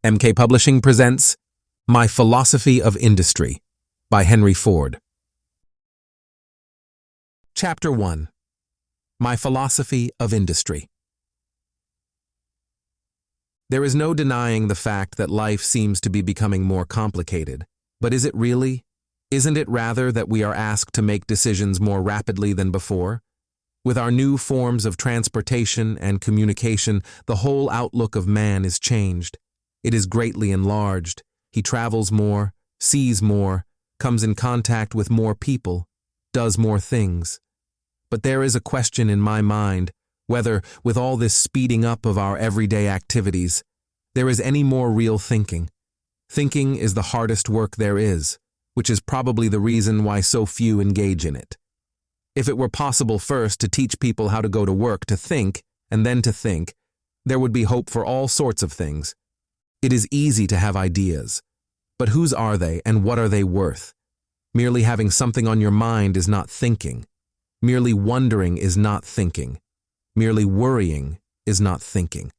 MK Publishing presents My Philosophy of Industry by Henry Ford. Chapter 1. My Philosophy of Industry. There is no denying the fact that life seems to be becoming more complicated. But is it really? Isn't it rather that we are asked to make decisions more rapidly than before? With our new forms of transportation and communication, the whole outlook of man is changed. It is greatly enlarged. He travels more, sees more, comes in contact with more people, does more things. But there is a question in my mind whether, with all this speeding up of our everyday activities, there is any more real thinking. Thinking is the hardest work there is, which is probably the reason why so few engage in it. If it were possible first to teach people how to go to work to think, and then to think, there would be hope for all sorts of things. It is easy to have ideas, but whose are they and what are they worth? Merely having something on your mind is not thinking. Merely wondering is not thinking. Merely worrying is not thinking.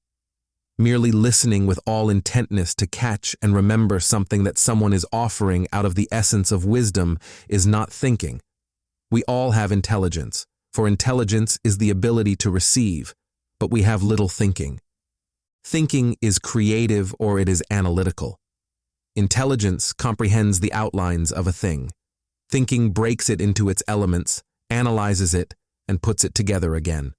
Merely listening with all intentness to catch and remember something that someone is offering out of the essence of wisdom is not thinking. We all have intelligence, for intelligence is the ability to receive, but we have little thinking. Thinking is creative or it is analytical. Intelligence comprehends the outlines of a thing. Thinking breaks it into its elements, analyzes it, and puts it together again.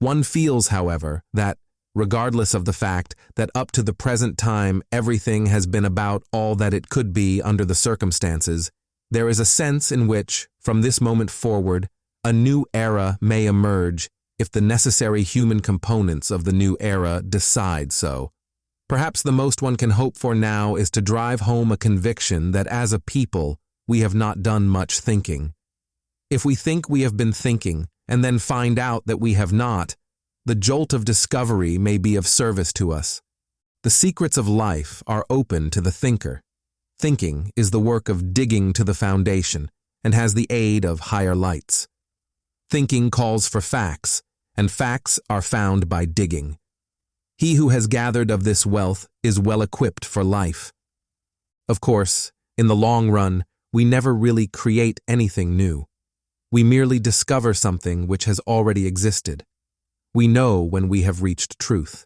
One feels, however, that, regardless of the fact that up to the present time everything has been about all that it could be under the circumstances, there is a sense in which, from this moment forward, a new era may emerge if the necessary human components of the new era decide so. Perhaps the most one can hope for now is to drive home a conviction that as a people, we have not done much thinking. If we think we have been thinking and then find out that we have not, the jolt of discovery may be of service to us. The secrets of life are open to the thinker. Thinking is the work of digging to the foundation and has the aid of higher lights. Thinking calls for facts, and facts are found by digging. He who has gathered of this wealth is well equipped for life. Of course, in the long run, we never really create anything new. We merely discover something which has already existed. We know when we have reached truth.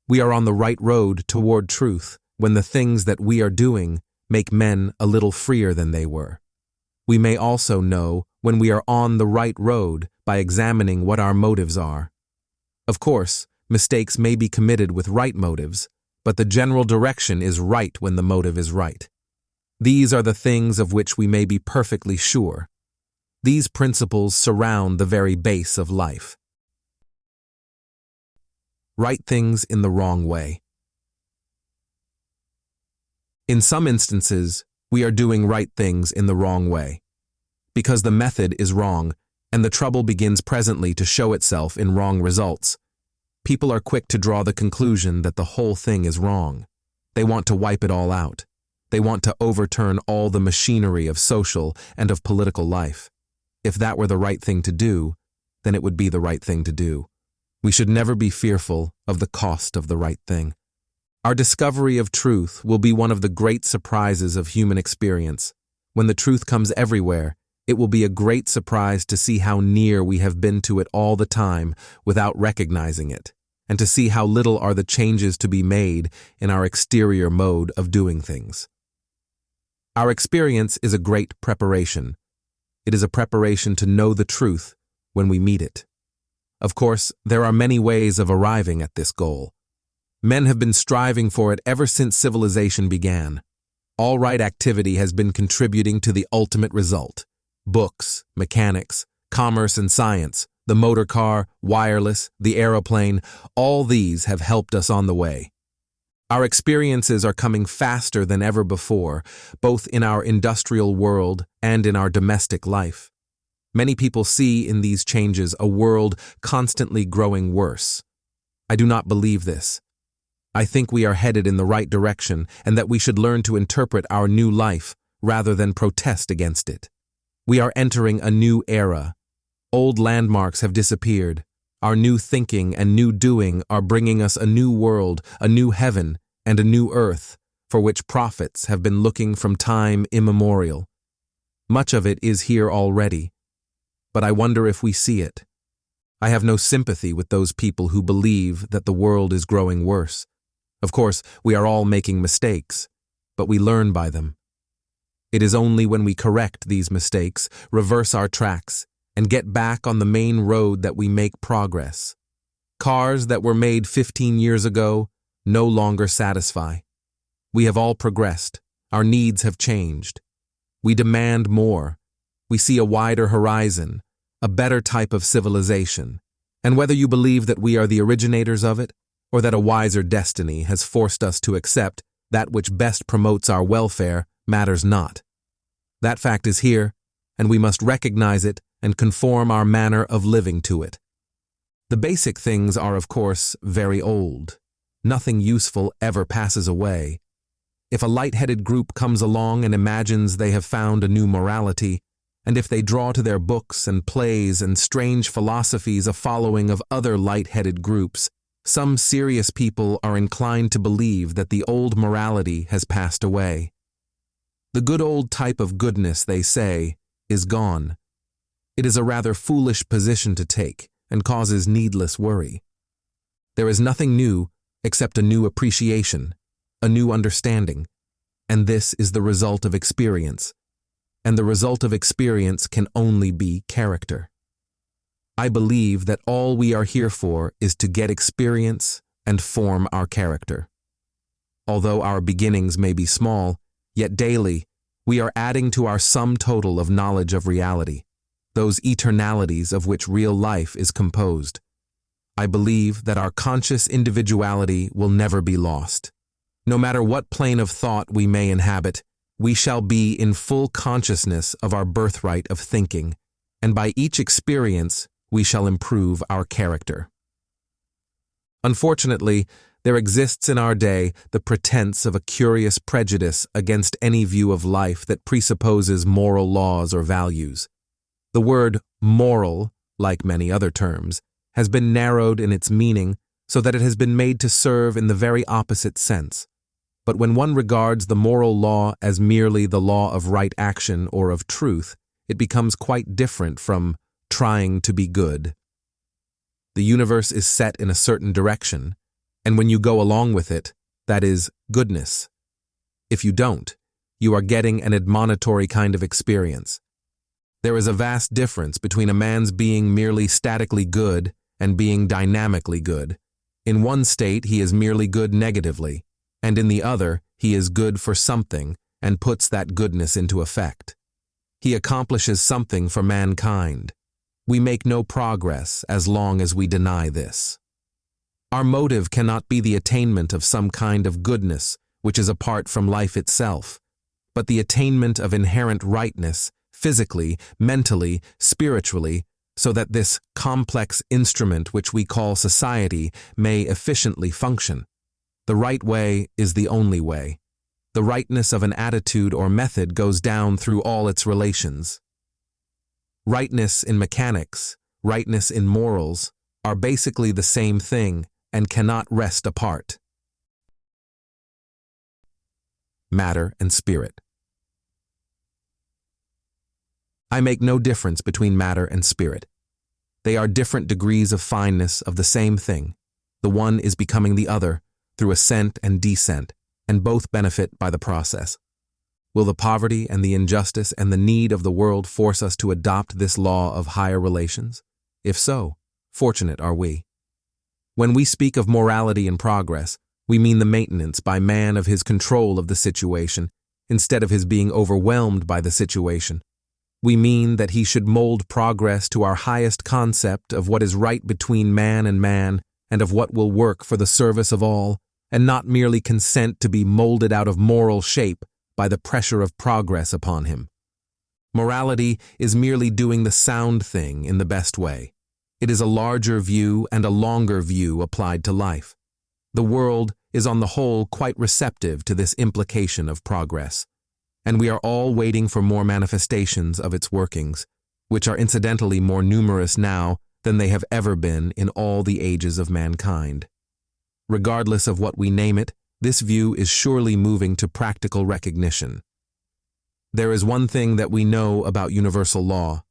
We are on the right road toward truth when the things that we are doing make men a little freer than they were. We may also know when we are on the right road by examining what our motives are. Of course, mistakes may be committed with right motives, but the general direction is right when the motive is right. These are the things of which we may be perfectly sure. These principles surround the very base of life. Right things in the wrong way. In some instances, we are doing right things in the wrong way, because the method is wrong, and the trouble begins presently to show itself in wrong results. People are quick to draw the conclusion that the whole thing is wrong. They want to wipe it all out. They want to overturn all the machinery of social and of political life. If that were the right thing to do, then it would be the right thing to do. We should never be fearful of the cost of the right thing. Our discovery of truth will be one of the great surprises of human experience. When the truth comes everywhere, it will be a great surprise to see how near we have been to it all the time without recognizing it, and to see how little are the changes to be made in our exterior mode of doing things. Our experience is a great preparation. It is a preparation to know the truth when we meet it. Of course, there are many ways of arriving at this goal. Men have been striving for it ever since civilization began. All right activity has been contributing to the ultimate result. Books, mechanics, commerce and science, the motor car, wireless, the aeroplane, all these have helped us on the way. Our experiences are coming faster than ever before, both in our industrial world and in our domestic life. Many people see in these changes a world constantly growing worse. I do not believe this. I think we are headed in the right direction and that we should learn to interpret our new life rather than protest against it. We are entering a new era. Old landmarks have disappeared. Our new thinking and new doing are bringing us a new world, a new heaven, and a new earth, for which prophets have been looking from time immemorial. Much of it is here already, but I wonder if we see it. I have no sympathy with those people who believe that the world is growing worse. Of course, we are all making mistakes, but we learn by them. It is only when we correct these mistakes, reverse our tracks, and get back on the main road that we make progress. Cars that were made 15 years ago no longer satisfy. We have all progressed. Our needs have changed. We demand more. We see a wider horizon, a better type of civilization. And whether you believe that we are the originators of it, or that a wiser destiny has forced us to accept that which best promotes our welfare, matters not. That fact is here, and we must recognize it and conform our manner of living to it. The basic things are, of course, very old. Nothing useful ever passes away. If a light-headed group comes along and imagines they have found a new morality, and if they draw to their books and plays and strange philosophies a following of other light-headed groups, some serious people are inclined to believe that the old morality has passed away. The good old type of goodness, they say, is gone. It is a rather foolish position to take and causes needless worry. There is nothing new except a new appreciation, a new understanding, and this is the result of experience. And the result of experience can only be character. I believe that all we are here for is to get experience and form our character. Although our beginnings may be small, yet daily we are adding to our sum total of knowledge of reality, those eternalities of which real life is composed. I believe that our conscious individuality will never be lost. No matter what plane of thought we may inhabit, we shall be in full consciousness of our birthright of thinking, and by each experience we shall improve our character. Unfortunately, there exists in our day the pretense of a curious prejudice against any view of life that presupposes moral laws or values. The word moral, like many other terms, has been narrowed in its meaning so that it has been made to serve in the very opposite sense. But when one regards the moral law as merely the law of right action or of truth, it becomes quite different from trying to be good. The universe is set in a certain direction, and when you go along with it, that is goodness. If you don't, you are getting an admonitory kind of experience. There is a vast difference between a man's being merely statically good and being dynamically good. In one state, he is merely good negatively, and in the other, he is good for something and puts that goodness into effect. He accomplishes something for mankind. We make no progress as long as we deny this. Our motive cannot be the attainment of some kind of goodness which is apart from life itself, but the attainment of inherent rightness, physically, mentally, spiritually, so that this complex instrument which we call society may efficiently function. The right way is the only way. The rightness of an attitude or method goes down through all its relations. Rightness in mechanics, rightness in morals, are basically the same thing and cannot rest apart. Matter and spirit. I make no difference between matter and spirit. They are different degrees of fineness of the same thing. The one is becoming the other through ascent and descent, and both benefit by the process. Will the poverty and the injustice and the need of the world force us to adopt this law of higher relations? If so, fortunate are we. When we speak of morality and progress, we mean the maintenance by man of his control of the situation, instead of his being overwhelmed by the situation. We mean that he should mold progress to our highest concept of what is right between man and of what will work for the service of all, and not merely consent to be molded out of moral shape by the pressure of progress upon him. Morality is merely doing the sound thing in the best way. It is a larger view and a longer view applied to life. The world is on the whole quite receptive to this implication of progress, and we are all waiting for more manifestations of its workings, which are incidentally more numerous now than they have ever been in all the ages of mankind. Regardless of what we name it, this view is surely moving to practical recognition. There is one thing that we know about universal law.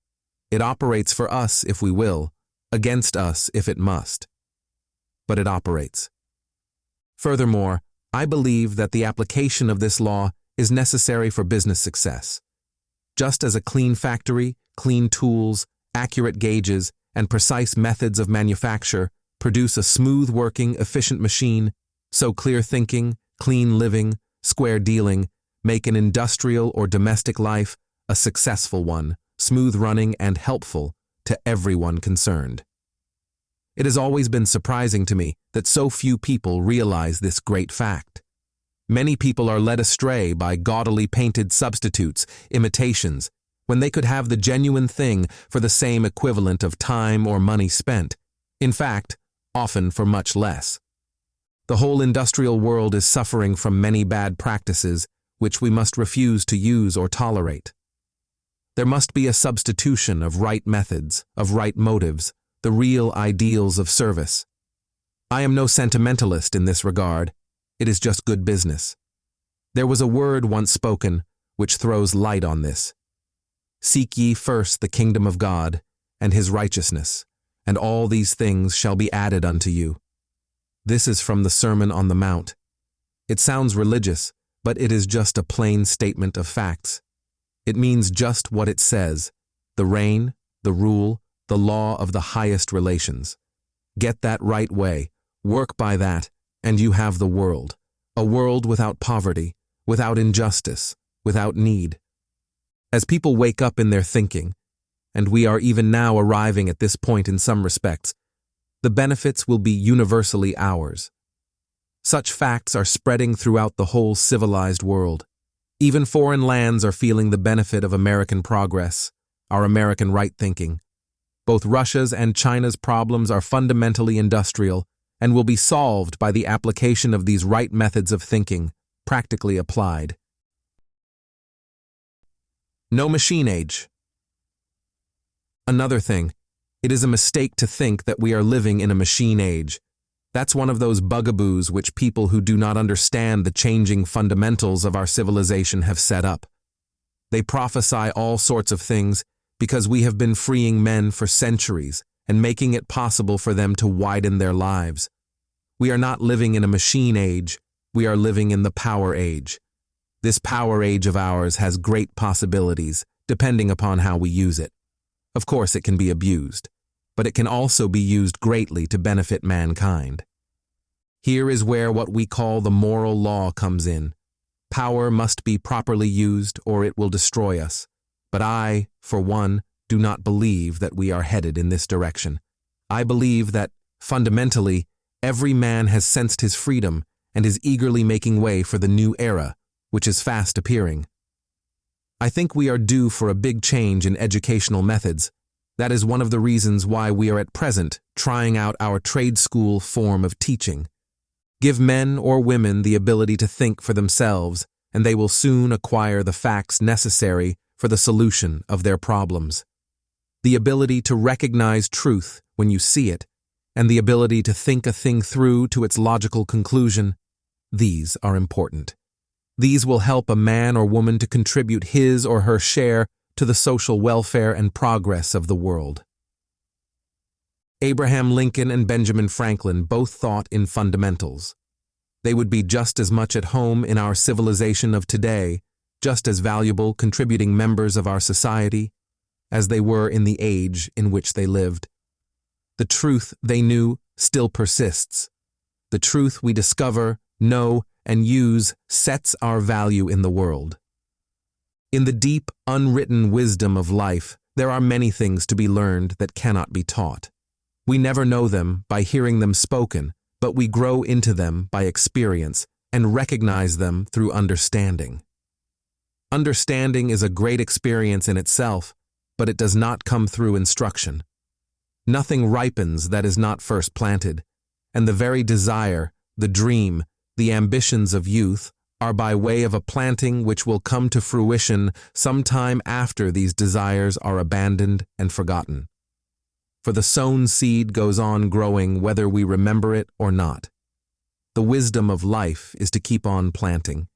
It operates for us if we will, against us if it must. But it operates. Furthermore, I believe that the application of this law is necessary for business success. Just as a clean factory, clean tools, accurate gauges, and precise methods of manufacture produce a smooth-working, efficient machine, so clear thinking, clean living, square dealing make an industrial or domestic life a successful one, smooth-running and helpful to everyone concerned. It has always been surprising to me that so few people realize this great fact. Many people are led astray by gaudily painted substitutes, imitations, when they could have the genuine thing for the same equivalent of time or money spent. In fact, often for much less. The whole industrial world is suffering from many bad practices which we must refuse to use or tolerate. There must be a substitution of right methods, of right motives, the real ideals of service. I am no sentimentalist in this regard. It is just good business. There was a word once spoken which throws light on this. Seek ye first the kingdom of God and his righteousness, and all these things shall be added unto you. This is from the Sermon on the Mount. It sounds religious, but it is just a plain statement of facts. It means just what it says, the reign, the rule, the law of the highest relations. Get that right way, work by that, and you have the world. A world without poverty, without injustice, without need. As people wake up in their thinking, and we are even now arriving at this point in some respects, the benefits will be universally ours. Such facts are spreading throughout the whole civilized world. Even foreign lands are feeling the benefit of American progress, our American right-thinking. Both Russia's and China's problems are fundamentally industrial and will be solved by the application of these right methods of thinking, practically applied. No machine age. Another thing, it is a mistake to think that we are living in a machine age. That's one of those bugaboos which people who do not understand the changing fundamentals of our civilization have set up. They prophesy all sorts of things because we have been freeing men for centuries and making it possible for them to widen their lives. We are not living in a machine age, we are living in the power age. This power age of ours has great possibilities, depending upon how we use it. Of course, it can be abused, but it can also be used greatly to benefit mankind. Here is where what we call the moral law comes in. Power must be properly used or it will destroy us. But I, for one, do not believe that we are headed in this direction. I believe that, fundamentally, every man has sensed his freedom and is eagerly making way for the new era, which is fast appearing. I think we are due for a big change in educational methods. That is one of the reasons why we are at present trying out our trade school form of teaching. Give men or women the ability to think for themselves, and they will soon acquire the facts necessary for the solution of their problems. The ability to recognize truth when you see it, and the ability to think a thing through to its logical conclusion, these are important. These will help a man or woman to contribute his or her share to the social welfare and progress of the world. Abraham Lincoln and Benjamin Franklin both thought in fundamentals. They would be just as much at home in our civilization of today, just as valuable contributing members of our society, as they were in the age in which they lived. The truth they knew still persists. The truth we discover, know, and use sets our value in the world. In the deep, unwritten wisdom of life, there are many things to be learned that cannot be taught. We never know them by hearing them spoken, but we grow into them by experience and recognize them through understanding. Understanding is a great experience in itself, but it does not come through instruction. Nothing ripens that is not first planted, and the very desire, the dream, the ambitions of youth are by way of a planting which will come to fruition some time after these desires are abandoned and forgotten. for the sown seed goes on growing whether we remember it or not. The wisdom of life is to keep on planting.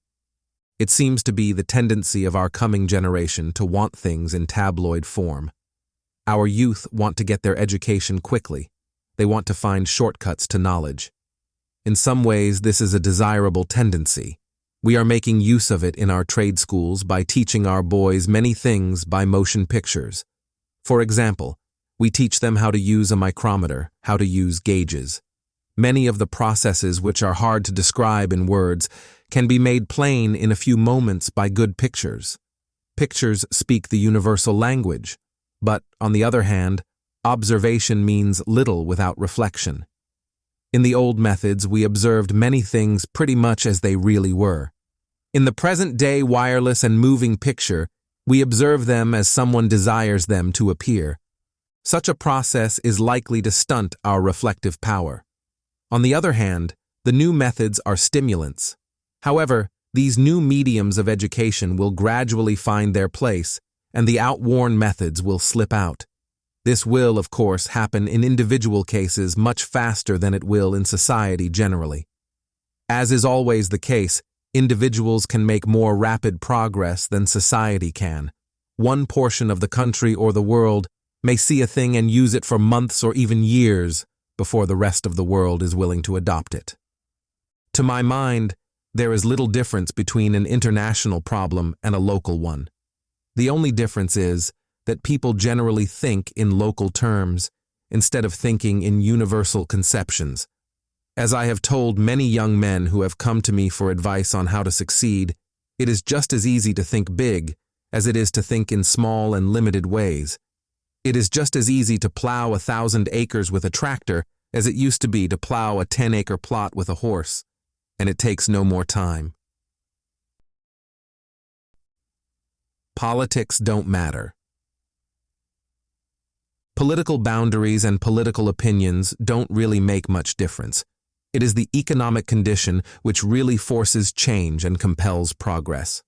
It seems to be the tendency of our coming generation to want things in tabloid form. Our youth want to get their education quickly. They want to find shortcuts to knowledge. In some ways, this is a desirable tendency. We are making use of it in our trade schools by teaching our boys many things by motion pictures. For example, we teach them how to use a micrometer, how to use gauges. Many of the processes which are hard to describe in words can be made plain in a few moments by good pictures. Pictures speak the universal language, but, on the other hand, observation means little without reflection. In the old methods, we observed many things pretty much as they really were. In the present-day wireless and moving picture, we observe them as someone desires them to appear. Such a process is likely to stunt our reflective power. On the other hand, the new methods are stimulants. However, these new mediums of education will gradually find their place, and the outworn methods will slip out. This will, of course, happen in individual cases much faster than it will in society generally. As is always the case, individuals can make more rapid progress than society can. One portion of the country or the world may see a thing and use it for months or even years before the rest of the world is willing to adopt it. To my mind, there is little difference between an international problem and a local one. The only difference is that people generally think in local terms instead of thinking in universal conceptions. As I have told many young men who have come to me for advice on how to succeed, it is just as easy to think big as it is to think in small and limited ways. It is just as easy to plow 1,000 acres with a tractor as it used to be to plow a 10-acre plot with a horse, and it takes no more time. Politics don't matter. Political boundaries and political opinions don't really make much difference. It is the economic condition which really forces change and compels progress.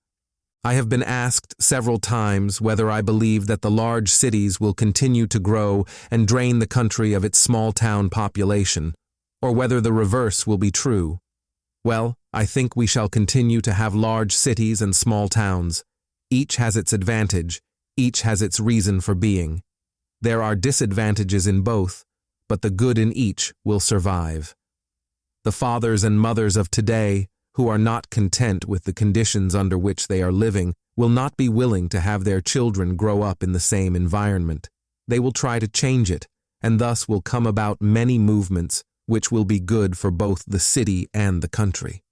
I have been asked several times whether I believe that the large cities will continue to grow and drain the country of its small-town population, or whether the reverse will be true. Well, I think we shall continue to have large cities and small towns. Each has its advantage, each has its reason for being. There are disadvantages in both, but the good in each will survive. The fathers and mothers of today, who are not content with the conditions under which they are living, will not be willing to have their children grow up in the same environment. They will try to change it, and thus will come about many movements which will be good for both the city and the country.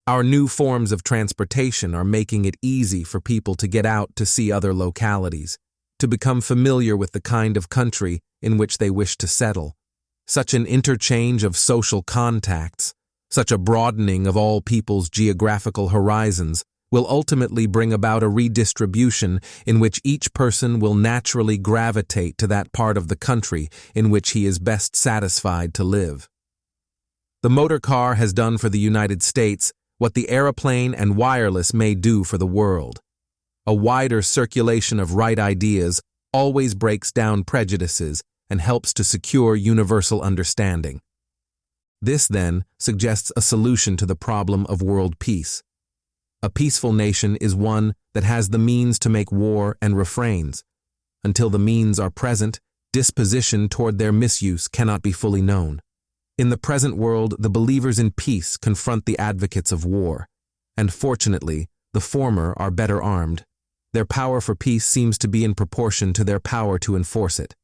Our new forms of transportation are making it easy for people to get out to see other localities, to become familiar with the kind of country in which they wish to settle. Such an interchange of social contacts, such a broadening of all people's geographical horizons, will ultimately bring about a redistribution in which each person will naturally gravitate to that part of the country in which he is best satisfied to live. The motor car has done for the United States what the aeroplane and wireless may do for the world. A wider circulation of right ideas always breaks down prejudices and helps to secure universal understanding. This, then, suggests a solution to the problem of world peace. A peaceful nation is one that has the means to make war and refrains. Until the means are present, disposition toward their misuse cannot be fully known. In the present world, the believers in peace confront the advocates of war, and fortunately, the former are better armed. Their power for peace seems to be in proportion to their power to enforce it.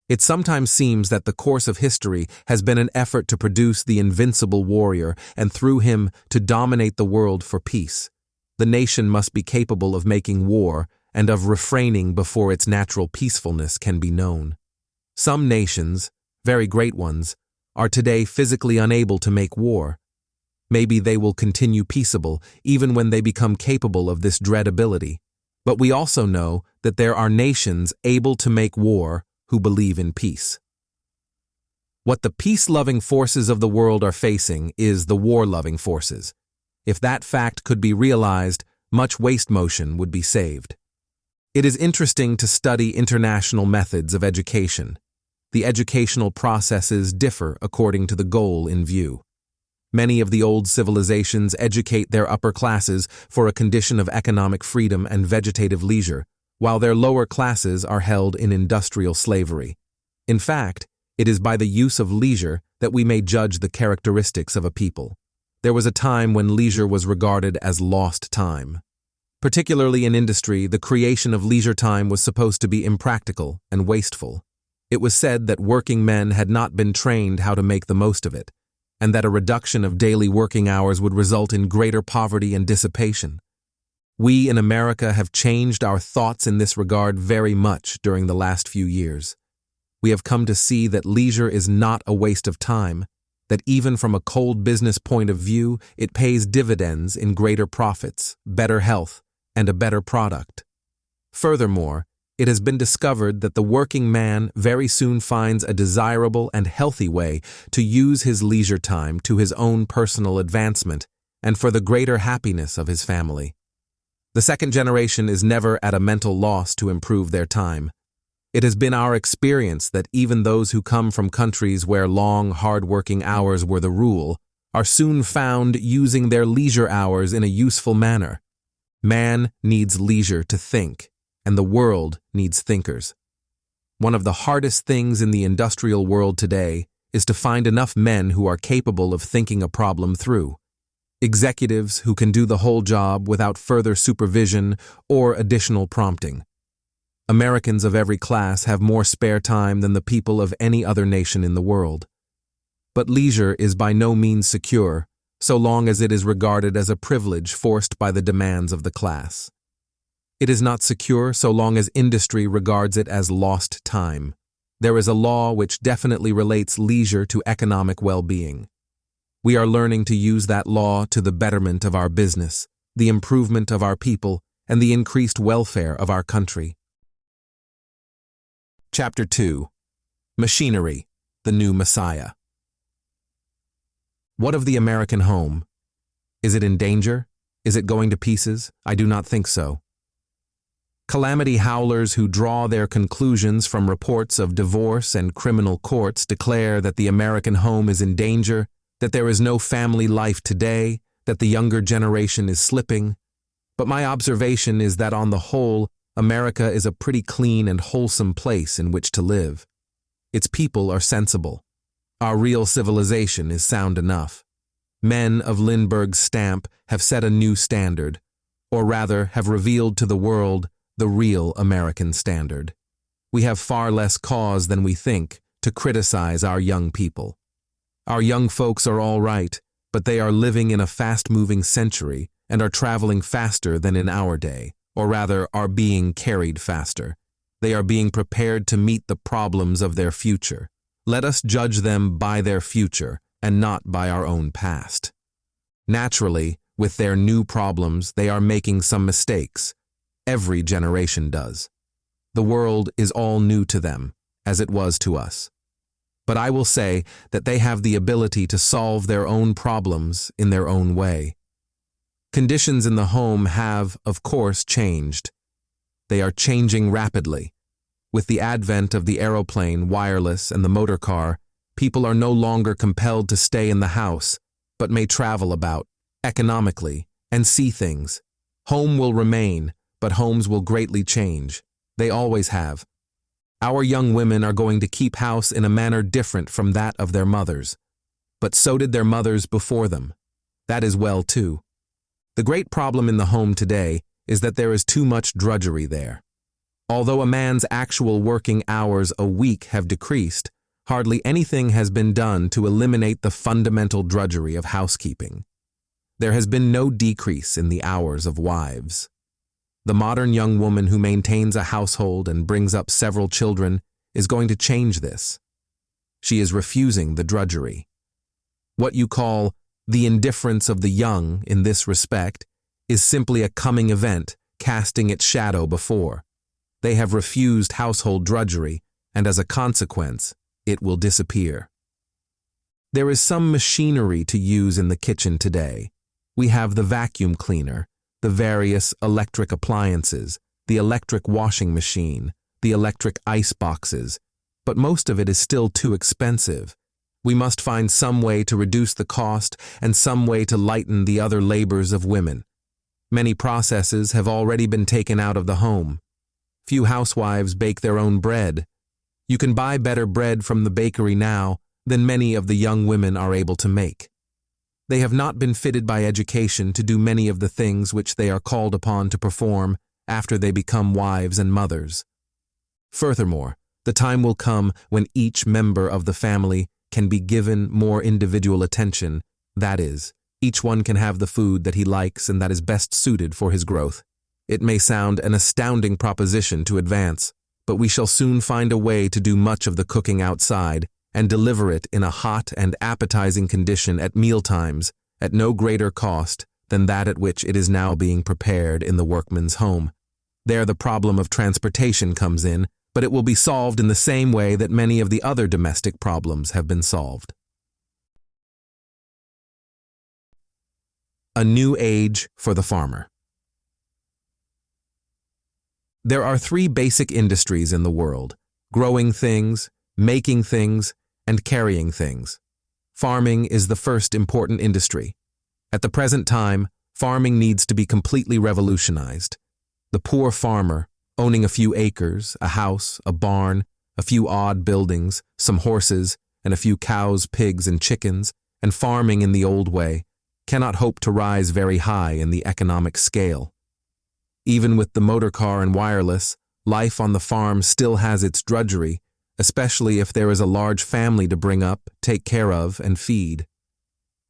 It sometimes seems that the course of history has been an effort to produce the invincible warrior and through him to dominate the world for peace. The nation must be capable of making war and of refraining before its natural peacefulness can be known. Some nations, very great ones, are today physically unable to make war. Maybe they will continue peaceable even when they become capable of this dread ability. But we also know that there are nations able to make war who believe in peace. What the peace-loving forces of the world are facing is the war-loving forces. If that fact could be realized, much waste motion would be saved. It is interesting to study international methods of education. the educational processes differ according to the goal in view. Many of the old civilizations educate their upper classes for a condition of economic freedom and vegetative leisure, while their lower classes are held in industrial slavery. In fact, it is by the use of leisure that we may judge the characteristics of a people. There was a time when leisure was regarded as lost time. Particularly in industry, the creation of leisure time was supposed to be impractical and wasteful. It was said that working men had not been trained how to make the most of it, and that a reduction of daily working hours would result in greater poverty and dissipation. We in America have changed our thoughts in this regard very much during the last few years. We have come to see that leisure is not a waste of time, that even from a cold business point of view, it pays dividends in greater profits, better health, and a better product. Furthermore, it has been discovered that the working man very soon finds a desirable and healthy way to use his leisure time to his own personal advancement and for the greater happiness of his family. The second generation is never at a mental loss to improve their time. It has been our experience that even those who come from countries where long, hard-working hours were the rule are soon found using their leisure hours in a useful manner. Man needs leisure to think, and the world needs thinkers. One of the hardest things in the industrial world today is to find enough men who are capable of thinking a problem through. Executives who can do the whole job without further supervision or additional prompting. Americans of every class have more spare time than the people of any other nation in the world. But leisure is by no means secure, so long as it is regarded as a privilege forced by the demands of the class. It is not secure so long as industry regards it as lost time. There is a law which definitely relates leisure to economic well-being. We are learning to use that law to the betterment of our business, the improvement of our people, and the increased welfare of our country. Chapter 2. Machinery, the New Messiah. What of the American home? Is it in danger? Is it going to pieces? I do not think so. Calamity howlers who draw their conclusions from reports of divorce and criminal courts declare that the American home is in danger, that there is no family life today, that the younger generation is slipping. But my observation is that on the whole, America is a pretty clean and wholesome place in which to live. Its people are sensible. Our real civilization is sound enough. Men of Lindbergh's stamp have set a new standard, or rather have revealed to the world the real American standard. We have far less cause than we think to criticize our young people. Our young folks are all right, but they are living in a fast-moving century and are traveling faster than in our day, or rather are being carried faster. They are being prepared to meet the problems of their future. Let us judge them by their future and not by our own past. Naturally, with their new problems, they are making some mistakes. Every generation does. The world is all new to them, as it was to us. But I will say that they have the ability to solve their own problems in their own way. Conditions in the home have, of course, changed. They are changing rapidly. With the advent of the aeroplane, wireless, and the motor car, people are no longer compelled to stay in the house, but may travel about, economically, and see things. Home will remain, but homes will greatly change. They always have. Our young women are going to keep house in a manner different from that of their mothers. But so did their mothers before them. That is well, too. The great problem in the home today is that there is too much drudgery there. Although a man's actual working hours a week have decreased, hardly anything has been done to eliminate the fundamental drudgery of housekeeping. There has been no decrease in the hours of wives. The modern young woman who maintains a household and brings up several children is going to change this. She is refusing the drudgery. What you call the indifference of the young in this respect is simply a coming event casting its shadow before. They have refused household drudgery, and as a consequence, it will disappear. There is some machinery to use in the kitchen today. We have the vacuum cleaner, the various electric appliances, the electric washing machine, the electric ice boxes, but most of it is still too expensive. We must find some way to reduce the cost and some way to lighten the other labors of women. Many processes have already been taken out of the home. Few housewives bake their own bread. You can buy better bread from the bakery now than many of the young women are able to make. They have not been fitted by education to do many of the things which they are called upon to perform after they become wives and mothers. Furthermore, the time will come when each member of the family can be given more individual attention, that is, each one can have the food that he likes and that is best suited for his growth. It may sound an astounding proposition to advance, but we shall soon find a way to do much of the cooking outside and deliver it in a hot and appetizing condition at mealtimes at no greater cost than that at which it is now being prepared in the workman's home. There the problem of transportation comes in, but it will be solved in the same way that many of the other domestic problems have been solved. A new age for the farmer. There are three basic industries in the world: growing things, making things, and carrying things. Farming is the first important industry. At the present time, farming needs to be completely revolutionized. The poor farmer, owning a few acres, a house, a barn, a few odd buildings, some horses, and a few cows, pigs, and chickens, and farming in the old way, cannot hope to rise very high in the economic scale. Even with the motor car and wireless, life on the farm still has its drudgery, especially if there is a large family to bring up, take care of, and feed.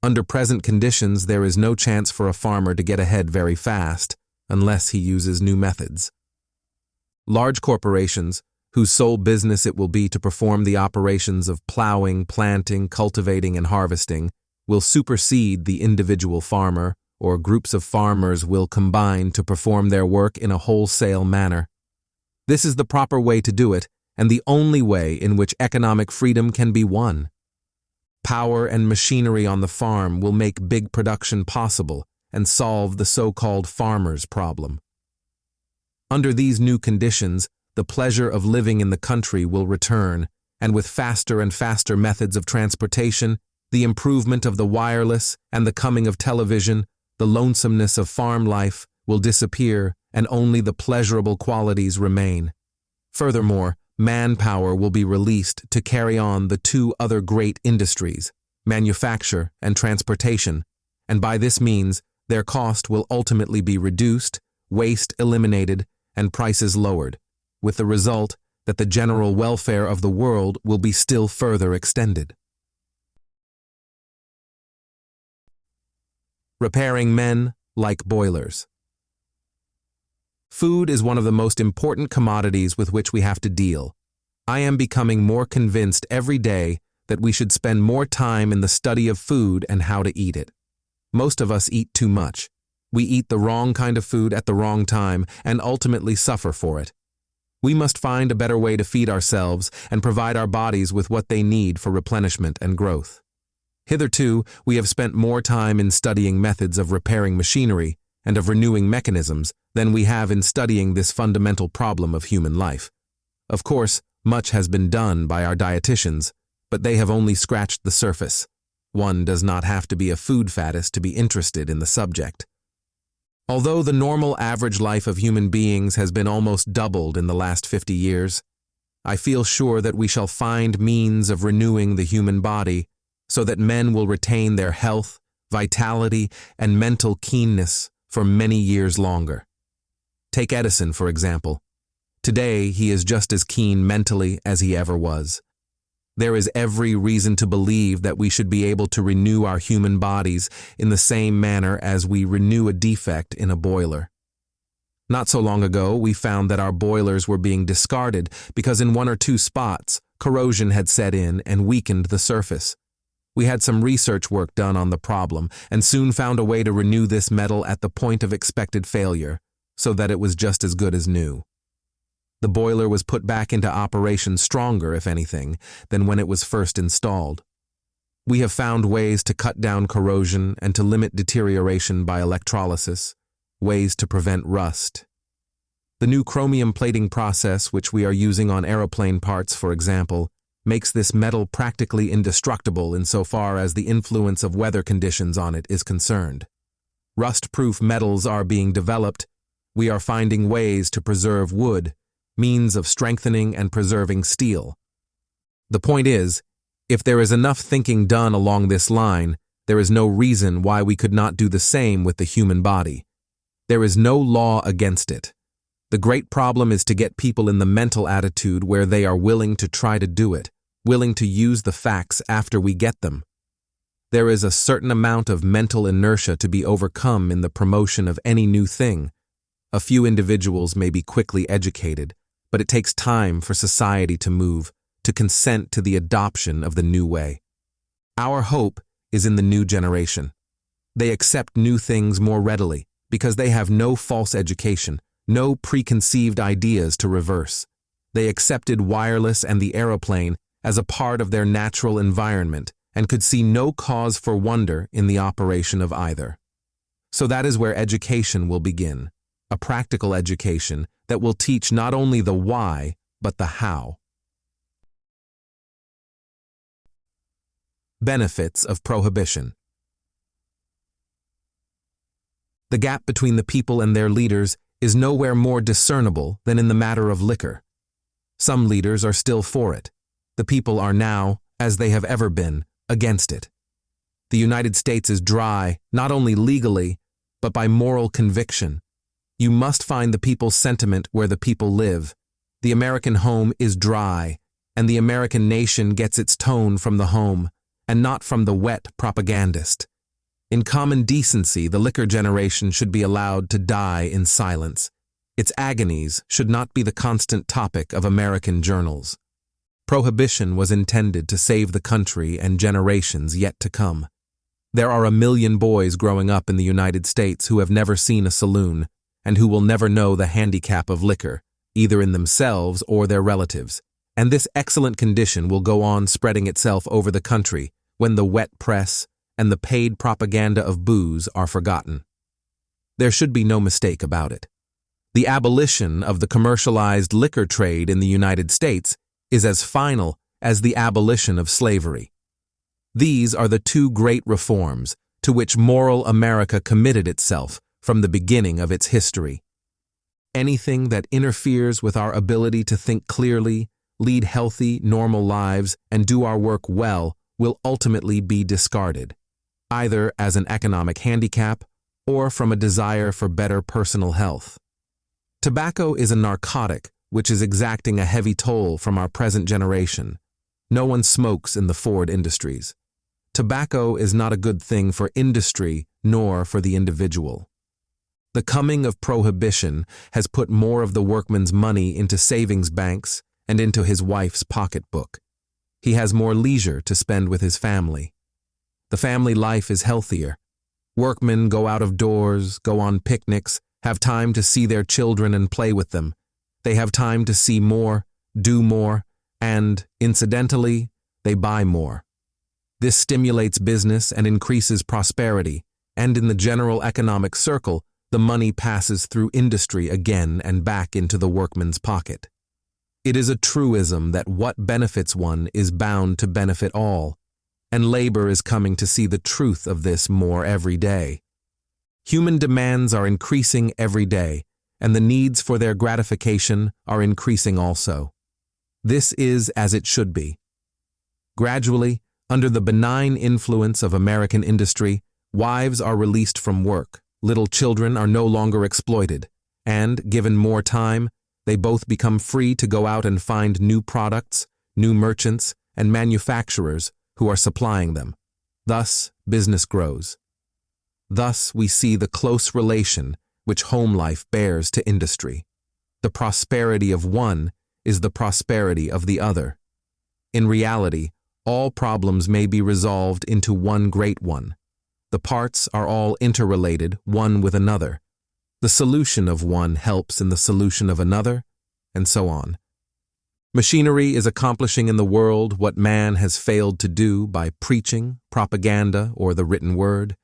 Under present conditions, there is no chance for a farmer to get ahead very fast, unless he uses new methods. Large corporations, whose sole business it will be to perform the operations of plowing, planting, cultivating, and harvesting, will supersede the individual farmer, or groups of farmers will combine to perform their work in a wholesale manner. This is the proper way to do it, and the only way in which economic freedom can be won. Power and machinery on the farm will make big production possible and solve the so-called farmer's problem. Under these new conditions, the pleasure of living in the country will return, and with faster and faster methods of transportation, the improvement of the wireless, and the coming of television, the lonesomeness of farm life will disappear and only the pleasurable qualities remain. Furthermore, manpower will be released to carry on the two other great industries, manufacture and transportation, and by this means their cost will ultimately be reduced, waste eliminated, and prices lowered, with the result that the general welfare of the world will be still further extended. Repairing men like boilers. Food is one of the most important commodities with which we have to deal. I am becoming more convinced every day that we should spend more time in the study of food and how to eat it. Most of us eat too much. We eat the wrong kind of food at the wrong time and ultimately suffer for it. We must find a better way to feed ourselves and provide our bodies with what they need for replenishment and growth. Hitherto, we have spent more time in studying methods of repairing machinery and of renewing mechanisms than we have in studying this fundamental problem of human life. Of course, much has been done by our dietitians, but they have only scratched the surface. One does not have to be a food faddist to be interested in the subject. Although the normal average life of human beings has been almost doubled in the last 50 years, I feel sure that we shall find means of renewing the human body so that men will retain their health, vitality, and mental keenness for many years longer. Take Edison, for example. Today, he is just as keen mentally as he ever was. There is every reason to believe that we should be able to renew our human bodies in the same manner as we renew a defect in a boiler. Not so long ago, we found that our boilers were being discarded because in one or two spots, corrosion had set in and weakened the surface. We had some research work done on the problem and soon found a way to renew this metal at the point of expected failure, so that it was just as good as new. The boiler was put back into operation stronger, if anything, than when it was first installed. We have found ways to cut down corrosion and to limit deterioration by electrolysis, ways to prevent rust. The new chromium plating process, which we are using on aeroplane parts, for example, makes this metal practically indestructible insofar as the influence of weather conditions on it is concerned. Rust-proof metals are being developed. We are finding ways to preserve wood, means of strengthening and preserving steel. The point is, if there is enough thinking done along this line, there is no reason why we could not do the same with the human body. There is no law against it. The great problem is to get people in the mental attitude where they are willing to try to do it, willing to use the facts after we get them. There is a certain amount of mental inertia to be overcome in the promotion of any new thing. A few individuals may be quickly educated, but it takes time for society to move, to consent to the adoption of the new way. Our hope is in the new generation. They accept new things more readily because they have no false education, no preconceived ideas to reverse. They accepted wireless and the aeroplane as a part of their natural environment and could see no cause for wonder in the operation of either. So that is where education will begin, a practical education that will teach not only the why, but the how. Benefits of prohibition. The gap between the people and their leaders is nowhere more discernible than in the matter of liquor. Some leaders are still for it. The people are now, as they have ever been, against it. The United States is dry, not only legally, but by moral conviction. You must find the people's sentiment where the people live. The American home is dry, and the American nation gets its tone from the home, and not from the wet propagandist. In common decency, the liquor generation should be allowed to die in silence. Its agonies should not be the constant topic of American journals. Prohibition was intended to save the country and generations yet to come. There are 1 million boys growing up in the United States who have never seen a saloon, and who will never know the handicap of liquor, either in themselves or their relatives. And this excellent condition will go on spreading itself over the country when the wet press and the paid propaganda of booze are forgotten. There should be no mistake about it. The abolition of the commercialized liquor trade in the United States is as final as the abolition of slavery. These are the two great reforms to which moral America committed itself from the beginning of its history. Anything that interferes with our ability to think clearly, lead healthy, normal lives, and do our work well will ultimately be discarded, either as an economic handicap or from a desire for better personal health. Tobacco is a narcotic which is exacting a heavy toll from our present generation. No one smokes in the Ford Industries. Tobacco is not a good thing for industry nor for the individual. The coming of prohibition has put more of the workman's money into savings banks and into his wife's pocketbook. He has more leisure to spend with his family. The family life is healthier. Workmen go out of doors, go on picnics, have time to see their children and play with them. They have time to see more, do more, and, incidentally, they buy more. This stimulates business and increases prosperity, and in the general economic circle, the money passes through industry again and back into the workman's pocket. It is a truism that what benefits one is bound to benefit all, and labor is coming to see the truth of this more every day. Human demands are increasing every day, and the needs for their gratification are increasing also. This is as it should be. Gradually, under the benign influence of American industry, wives are released from work, little children are no longer exploited, and, given more time, they both become free to go out and find new products, new merchants, and manufacturers who are supplying them. Thus, business grows. Thus, we see the close relation which home life bears to industry. The prosperity of one is the prosperity of the other. In reality, all problems may be resolved into one great one. The parts are all interrelated, one with another. The solution of one helps in the solution of another, and so on. Machinery is accomplishing in the world what man has failed to do by preaching, propaganda, or the written word.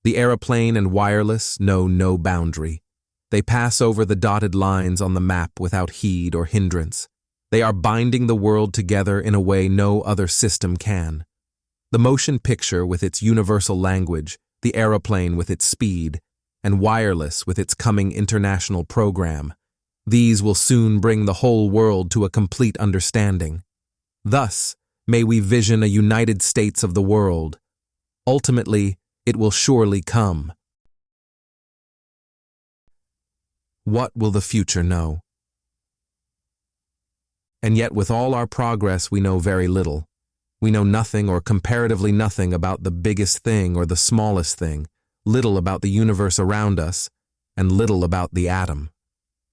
The aeroplane and wireless know no boundary. They pass over the dotted lines on the map without heed or hindrance. They are binding the world together in a way no other system can. The motion picture with its universal language, the aeroplane with its speed, and wireless with its coming international program, these will soon bring the whole world to a complete understanding. Thus, may we vision a United States of the world. Ultimately, it will surely come. What will the future know? And yet, with all our progress, we know very little. We know nothing or comparatively nothing about the biggest thing or the smallest thing, little about the universe around us, and little about the atom.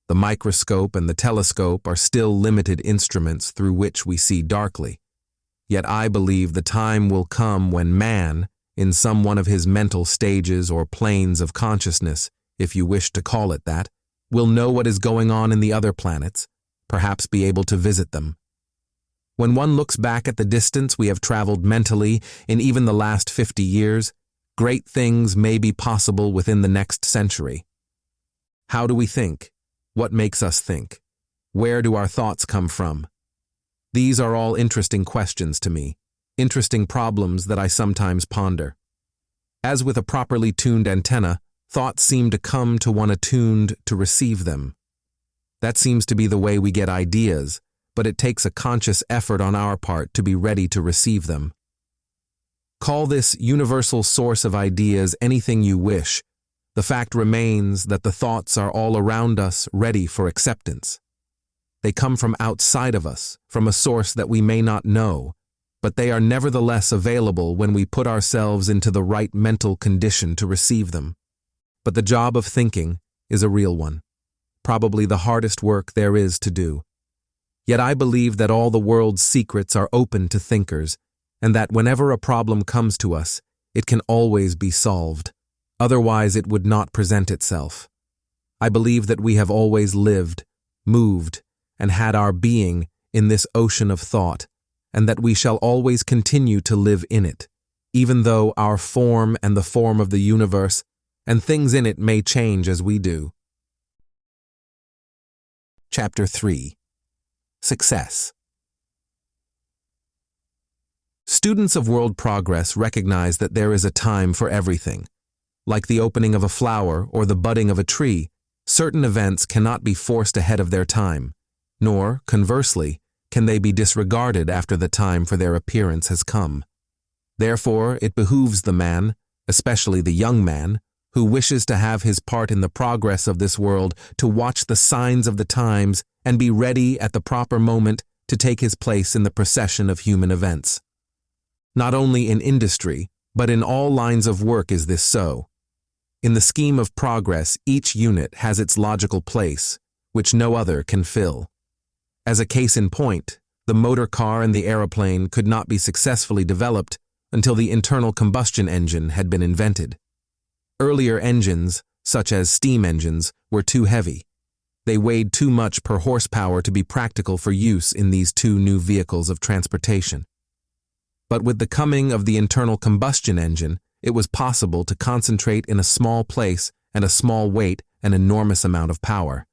The microscope and the telescope are still limited instruments through which we see darkly. Yet I believe the time will come when man, in some one of his mental stages or planes of consciousness, if you wish to call it that, will know what is going on in the other planets, perhaps be able to visit them. When one looks back at the distance we have traveled mentally in even the last 50 years, great things may be possible within the next century. How do we think? What makes us think? Where do our thoughts come from? These are all interesting questions to me, interesting problems that I sometimes ponder. As with a properly tuned antenna, thoughts seem to come to one attuned to receive them. That seems to be the way we get ideas, but it takes a conscious effort on our part to be ready to receive them. Call this universal source of ideas anything you wish. The fact remains that the thoughts are all around us, ready for acceptance. They come from outside of us, from a source that we may not know, but they are nevertheless available when we put ourselves into the right mental condition to receive them. But the job of thinking is a real one, probably the hardest work there is to do. Yet I believe that all the world's secrets are open to thinkers, and that whenever a problem comes to us, it can always be solved. Otherwise, it would not present itself. I believe that we have always lived, moved, and had our being in this ocean of thought, and that we shall always continue to live in it, even though our form and the form of the universe and things in it may change as we do. Chapter 3. Success. Students of world progress recognize that there is a time for everything. Like the opening of a flower or the budding of a tree, certain events cannot be forced ahead of their time, nor, conversely, can they be disregarded after the time for their appearance has come. Therefore, it behooves the man, especially the young man, who wishes to have his part in the progress of this world, to watch the signs of the times and be ready at the proper moment to take his place in the procession of human events. Not only in industry, but in all lines of work is this so. In the scheme of progress, each unit has its logical place, which no other can fill. As a case in point, the motor car and the aeroplane could not be successfully developed until the internal combustion engine had been invented. Earlier engines, such as steam engines, were too heavy. They weighed too much per horsepower to be practical for use in these two new vehicles of transportation. But with the coming of the internal combustion engine, it was possible to concentrate in a small place and a small weight an enormous amount of power.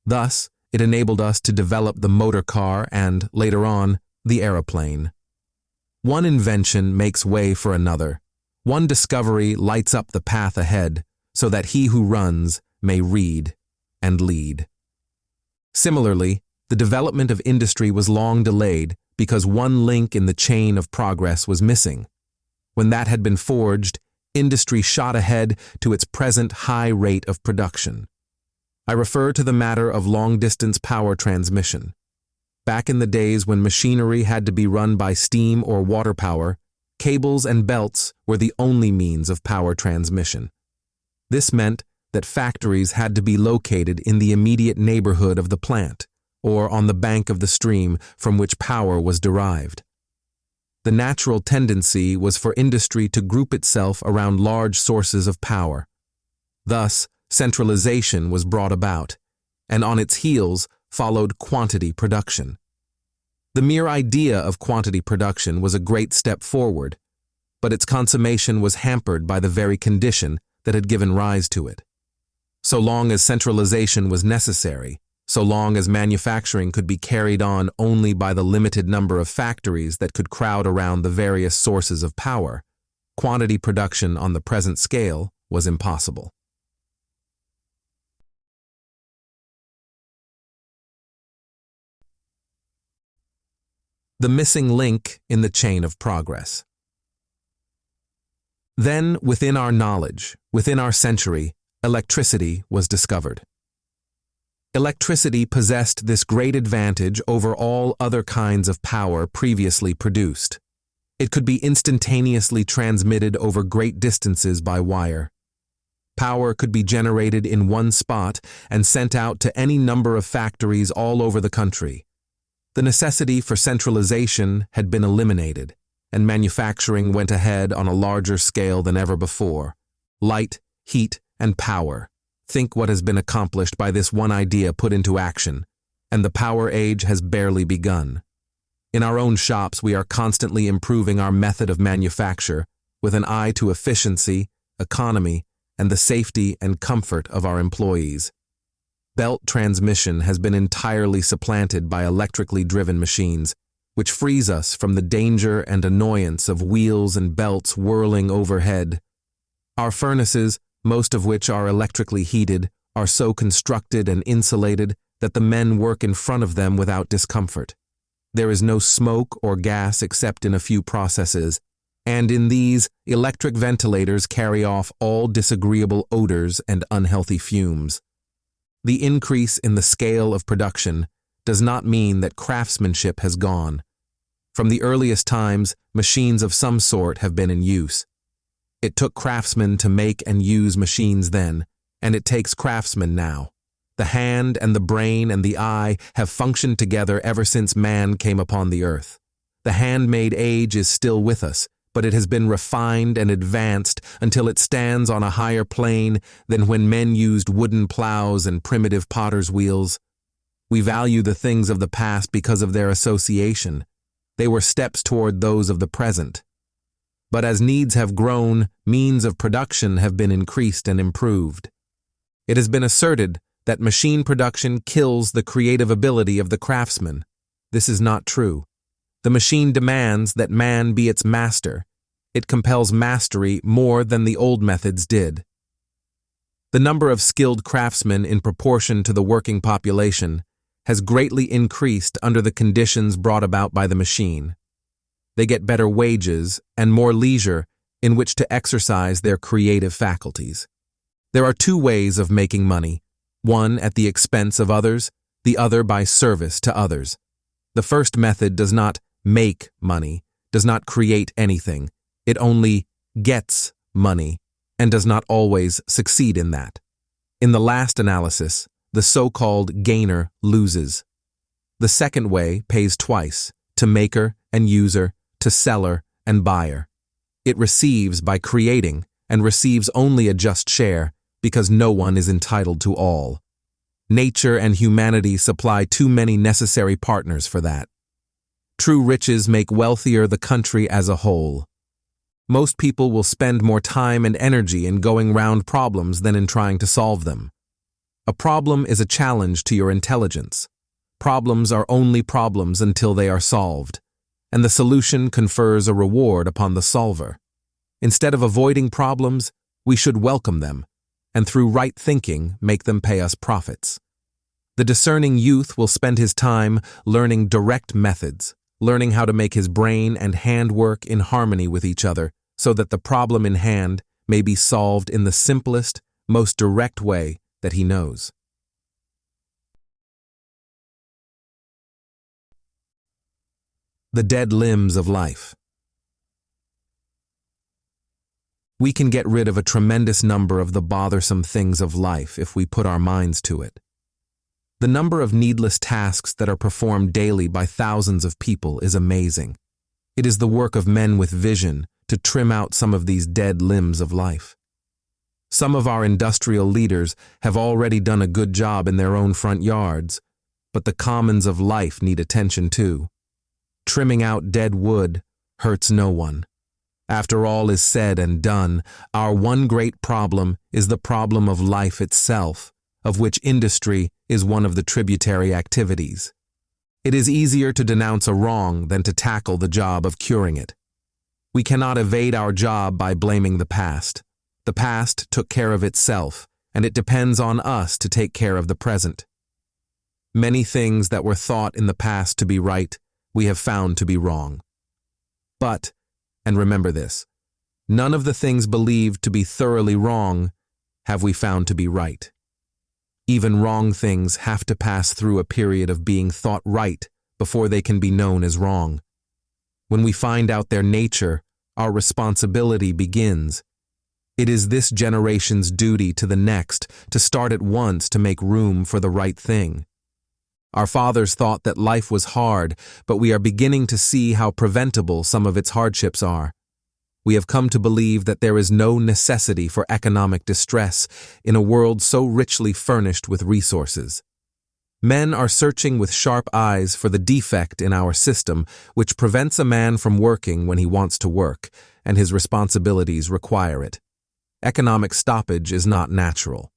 Thus, it enabled us to develop the motor car and, later on, the aeroplane. One invention makes way for another. One discovery lights up the path ahead so that he who runs may read and lead. Similarly, the development of industry was long delayed because one link in the chain of progress was missing. When that had been forged, industry shot ahead to its present high rate of production. I refer to the matter of long-distance power transmission. Back in the days when machinery had to be run by steam or water power, cables and belts were the only means of power transmission. This meant that factories had to be located in the immediate neighborhood of the plant, or on the bank of the stream from which power was derived. The natural tendency was for industry to group itself around large sources of power. Thus, centralization was brought about, and on its heels followed quantity production. The mere idea of quantity production was a great step forward, but its consummation was hampered by the very condition that had given rise to it. So long as centralization was necessary, so long as manufacturing could be carried on only by the limited number of factories that could crowd around the various sources of power, quantity production on the present scale was impossible. The missing link in the chain of progress. Then, within our knowledge, within our century, electricity was discovered. Electricity possessed this great advantage over all other kinds of power previously produced. It could be instantaneously transmitted over great distances by wire. Power could be generated in one spot and sent out to any number of factories all over the country. The necessity for centralization had been eliminated, and manufacturing went ahead on a larger scale than ever before. Light, heat, and power. Think what has been accomplished by this one idea put into action, and the power age has barely begun. In our own shops, we are constantly improving our method of manufacture with an eye to efficiency, economy, and the safety and comfort of our employees. Belt transmission has been entirely supplanted by electrically driven machines, which frees us from the danger and annoyance of wheels and belts whirling overhead. Our furnaces, most of which are electrically heated, are so constructed and insulated that the men work in front of them without discomfort. There is no smoke or gas except in a few processes, and in these, electric ventilators carry off all disagreeable odors and unhealthy fumes. The increase in the scale of production does not mean that craftsmanship has gone. From the earliest times, machines of some sort have been in use. It took craftsmen to make and use machines then, and it takes craftsmen now. The hand and the brain and the eye have functioned together ever since man came upon the earth. The handmade age is still with us, but it has been refined and advanced until it stands on a higher plane than when men used wooden plows and primitive potter's wheels. We value the things of the past because of their association. They were steps toward those of the present. But as needs have grown, means of production have been increased and improved. It has been asserted that machine production kills the creative ability of the craftsman. This is not true. The machine demands that man be its master. It compels mastery more than the old methods did. The number of skilled craftsmen in proportion to the working population has greatly increased under the conditions brought about by the machine. They get better wages and more leisure in which to exercise their creative faculties. There are two ways of making money, one at the expense of others, the other by service to others. The first method does not make money, does not create anything. It only gets money and does not always succeed in that. In the last analysis, the so-called gainer loses. The second way pays twice, to maker and user, to seller and buyer. It receives by creating and receives only a just share because no one is entitled to all. Nature and humanity supply too many necessary partners for that. True riches make wealthier the country as a whole. Most people will spend more time and energy in going round problems than in trying to solve them. A problem is a challenge to your intelligence. Problems are only problems until they are solved, and the solution confers a reward upon the solver. Instead of avoiding problems, we should welcome them, and through right thinking make them pay us profits. The discerning youth will spend his time learning direct methods, learning how to make his brain and hand work in harmony with each other so that the problem in hand may be solved in the simplest, most direct way that he knows. The dead limbs of life. We can get rid of a tremendous number of the bothersome things of life if we put our minds to it. The number of needless tasks that are performed daily by thousands of people is amazing. It is the work of men with vision to trim out some of these dead limbs of life. Some of our industrial leaders have already done a good job in their own front yards, but the commons of life need attention too. Trimming out dead wood hurts no one. After all is said and done, our one great problem is the problem of life itself, of which industry is one of the tributary activities. It is easier to denounce a wrong than to tackle the job of curing it. We cannot evade our job by blaming the past. The past took care of itself, and it depends on us to take care of the present. Many things that were thought in the past to be right, we have found to be wrong. But, and remember this, none of the things believed to be thoroughly wrong have we found to be right. Even wrong things have to pass through a period of being thought right before they can be known as wrong. When we find out their nature, our responsibility begins. It is this generation's duty to the next to start at once to make room for the right thing. Our fathers thought that life was hard, but we are beginning to see how preventable some of its hardships are. We have come to believe that there is no necessity for economic distress in a world so richly furnished with resources. Men are searching with sharp eyes for the defect in our system which prevents a man from working when he wants to work, and his responsibilities require it. Economic stoppage is not natural.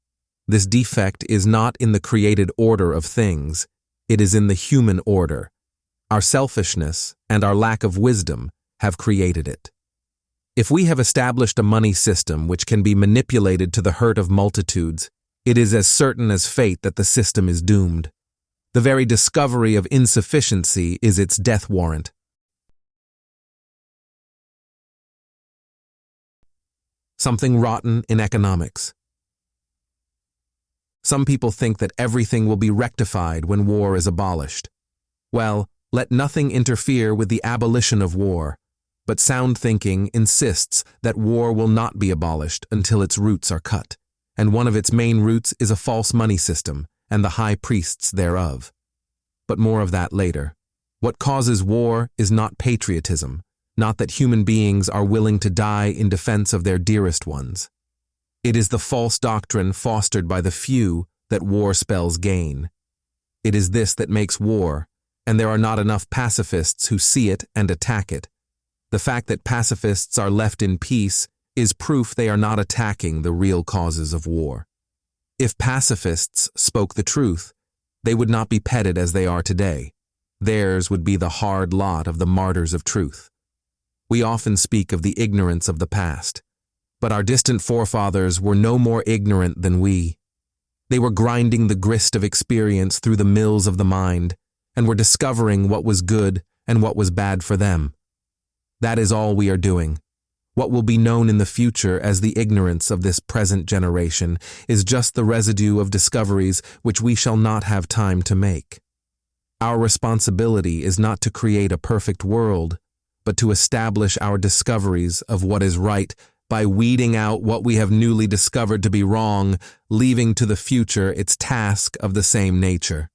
This defect is not in the created order of things. It is in the human order. Our selfishness and our lack of wisdom have created it. If we have established a money system which can be manipulated to the hurt of multitudes, it is as certain as fate that the system is doomed. The very discovery of insufficiency is its death warrant. Something rotten in economics. Some people think that everything will be rectified when war is abolished. Well, let nothing interfere with the abolition of war. But sound thinking insists that war will not be abolished until its roots are cut, and one of its main roots is a false money system and the high priests thereof. But more of that later. What causes war is not patriotism, not that human beings are willing to die in defense of their dearest ones. It is the false doctrine fostered by the few that war spells gain. It is this that makes war, and there are not enough pacifists who see it and attack it. The fact that pacifists are left in peace is proof they are not attacking the real causes of war. If pacifists spoke the truth, they would not be petted as they are today. Theirs would be the hard lot of the martyrs of truth. We often speak of the ignorance of the past, but our distant forefathers were no more ignorant than we. They were grinding the grist of experience through the mills of the mind, and were discovering what was good and what was bad for them. That is all we are doing. What will be known in the future as the ignorance of this present generation is just the residue of discoveries which we shall not have time to make. Our responsibility is not to create a perfect world, but to establish our discoveries of what is right by weeding out what we have newly discovered to be wrong, leaving to the future its task of the same nature.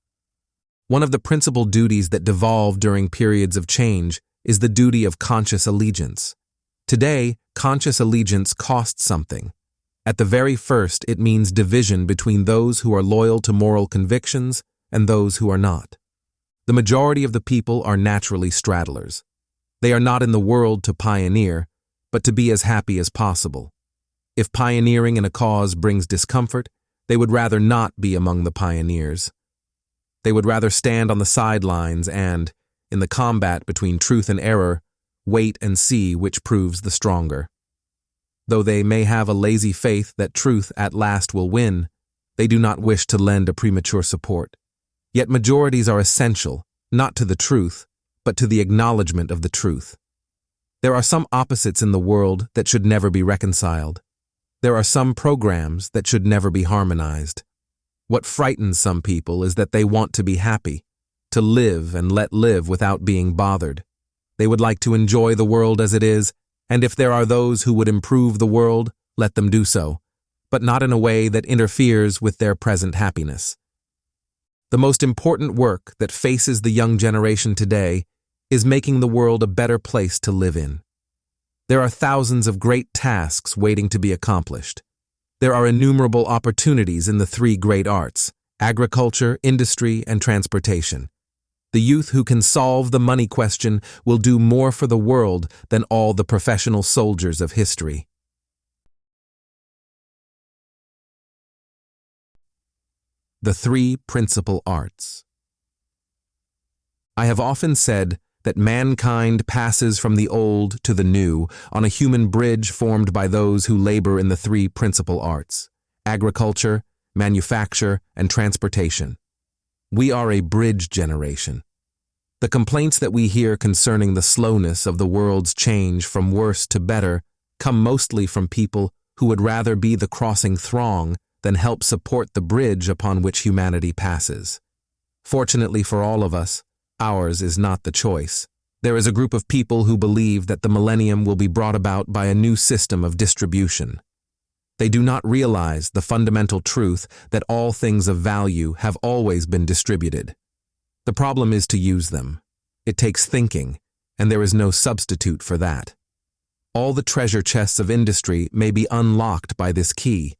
One of the principal duties that devolve during periods of change is the duty of conscious allegiance. Today, conscious allegiance costs something. At the very first, it means division between those who are loyal to moral convictions and those who are not. The majority of the people are naturally straddlers. They are not in the world to pioneer, but to be as happy as possible. If pioneering in a cause brings discomfort, they would rather not be among the pioneers. They would rather stand on the sidelines and, in the combat between truth and error, wait and see which proves the stronger. Though they may have a lazy faith that truth at last will win, they do not wish to lend a premature support. Yet majorities are essential, not to the truth, but to the acknowledgement of the truth. There are some opposites in the world that should never be reconciled. There are some programs that should never be harmonized. What frightens some people is that they want to be happy, to live and let live without being bothered. They would like to enjoy the world as it is, and if there are those who would improve the world, let them do so, but not in a way that interferes with their present happiness. The most important work that faces the young generation today is making the world a better place to live in. There are thousands of great tasks waiting to be accomplished. There are innumerable opportunities in the three great arts: agriculture, industry, and transportation. The youth who can solve the money question will do more for the world than all the professional soldiers of history. The three principal arts. I have often said that mankind passes from the old to the new on a human bridge formed by those who labor in the three principal arts: agriculture, manufacture, and transportation. We are a bridge generation. The complaints that we hear concerning the slowness of the world's change from worse to better come mostly from people who would rather be the crossing throng than help support the bridge upon which humanity passes. Fortunately for all of us, ours is not the choice. There is a group of people who believe that the millennium will be brought about by a new system of distribution. They do not realize the fundamental truth that all things of value have always been distributed. The problem is to use them. It takes thinking, and there is no substitute for that. All the treasure chests of industry may be unlocked by this key.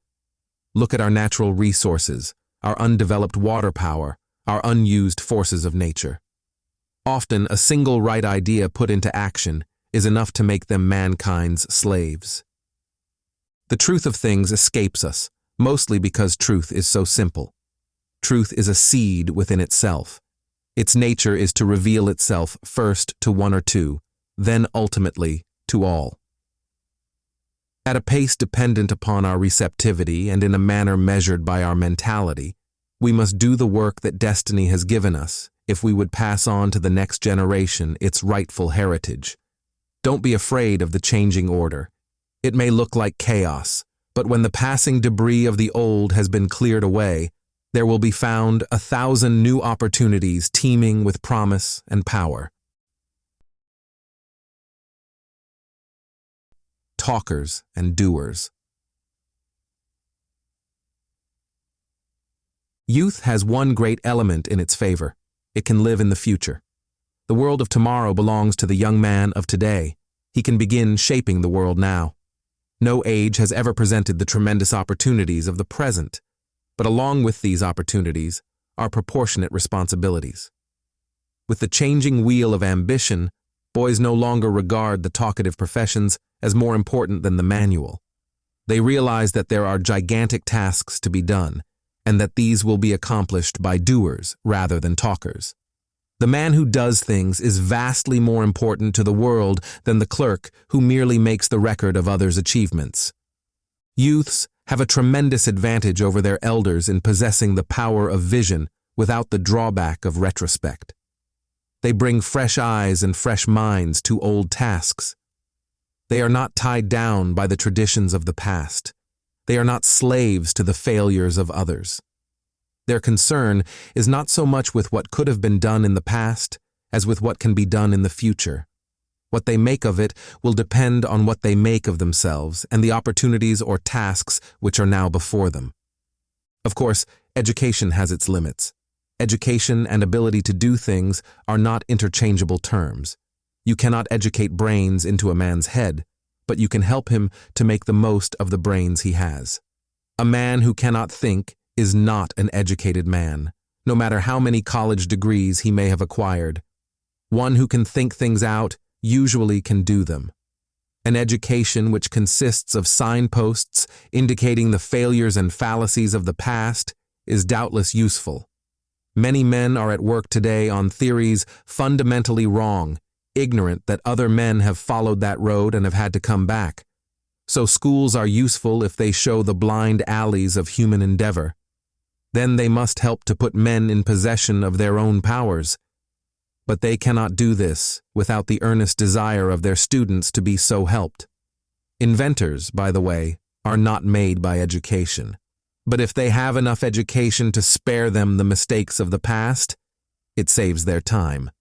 Look at our natural resources, our undeveloped water power, our unused forces of nature. Often, a single right idea put into action is enough to make them mankind's slaves. The truth of things escapes us, mostly because truth is so simple. Truth is a seed within itself. Its nature is to reveal itself first to one or two, then ultimately to all. At a pace dependent upon our receptivity and in a manner measured by our mentality, we must do the work that destiny has given us if we would pass on to the next generation its rightful heritage. Don't be afraid of the changing order. It may look like chaos, but when the passing debris of the old has been cleared away, there will be found 1,000 new opportunities teeming with promise and power. Talkers and doers. Youth has one great element in its favor. It can live in the future. The world of tomorrow belongs to the young man of today. He can begin shaping the world now. No age has ever presented the tremendous opportunities of the present, but along with these opportunities are proportionate responsibilities. With the changing wheel of ambition, boys no longer regard the talkative professions as more important than the manual. They realize that there are gigantic tasks to be done, and that these will be accomplished by doers rather than talkers. The man who does things is vastly more important to the world than the clerk who merely makes the record of others' achievements. Youths have a tremendous advantage over their elders in possessing the power of vision without the drawback of retrospect. They bring fresh eyes and fresh minds to old tasks. They are not tied down by the traditions of the past. They are not slaves to the failures of others. Their concern is not so much with what could have been done in the past as with what can be done in the future. What they make of it will depend on what they make of themselves and the opportunities or tasks which are now before them. Of course, education has its limits. Education and ability to do things are not interchangeable terms. You cannot educate brains into a man's head, but you can help him to make the most of the brains he has. A man who cannot think is not an educated man, no matter how many college degrees he may have acquired. One who can think things out usually can do them. An education which consists of signposts indicating the failures and fallacies of the past is doubtless useful. Many men are at work today on theories fundamentally wrong, ignorant that other men have followed that road and have had to come back. So schools are useful if they show the blind alleys of human endeavor. Then they must help to put men in possession of their own powers. But they cannot do this without the earnest desire of their students to be so helped. Inventors, by the way, are not made by education. But if they have enough education to spare them the mistakes of the past, it saves their time.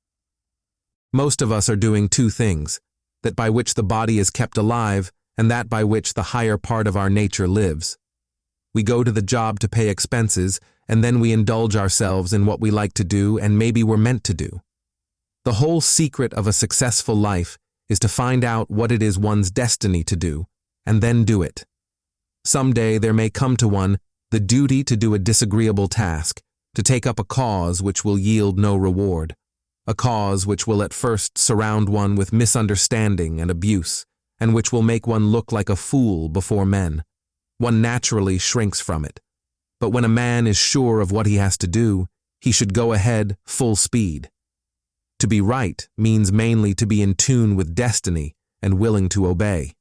Most of us are doing two things, that by which the body is kept alive and that by which the higher part of our nature lives. We go to the job to pay expenses, and then we indulge ourselves in what we like to do and maybe we're meant to do. The whole secret of a successful life is to find out what it is one's destiny to do, and then do it. Someday there may come to one the duty to do a disagreeable task, to take up a cause which will yield no reward. a cause which will at first surround one with misunderstanding and abuse, and which will make one look like a fool before men. One naturally shrinks from it. But when a man is sure of what he has to do, he should go ahead full speed. To be right means mainly to be in tune with destiny and willing to obey.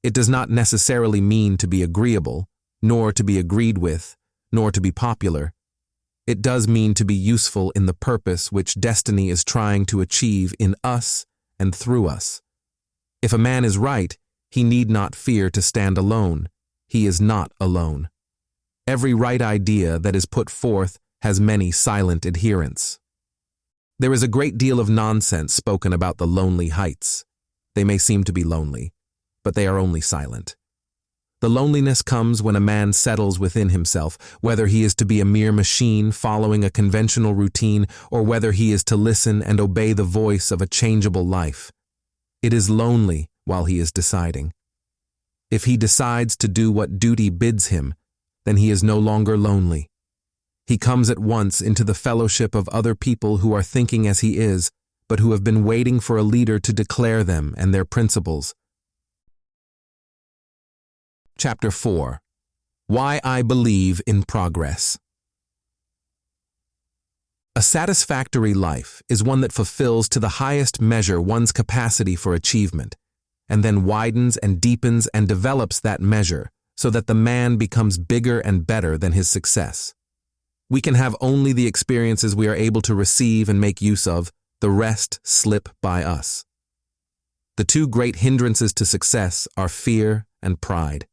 It does not necessarily mean to be agreeable, nor to be agreed with, nor to be popular. It does mean to be useful in the purpose which destiny is trying to achieve in us and through us. If a man is right, he need not fear to stand alone. He is not alone. Every right idea that is put forth has many silent adherents. There is a great deal of nonsense spoken about the lonely heights. They may seem to be lonely, but they are only silent. The loneliness comes when a man settles within himself, whether he is to be a mere machine following a conventional routine or whether he is to listen and obey the voice of a changeable life. It is lonely while he is deciding. If he decides to do what duty bids him, then he is no longer lonely. He comes at once into the fellowship of other people who are thinking as he is, but who have been waiting for a leader to declare them and their principles. Chapter 4. Why I Believe in Progress. A satisfactory life is one that fulfills to the highest measure one's capacity for achievement, and then widens and deepens and develops that measure so that the man becomes bigger and better than his success. We can have only the experiences we are able to receive and make use of, the rest slip by us. The two great hindrances to success are fear and pride.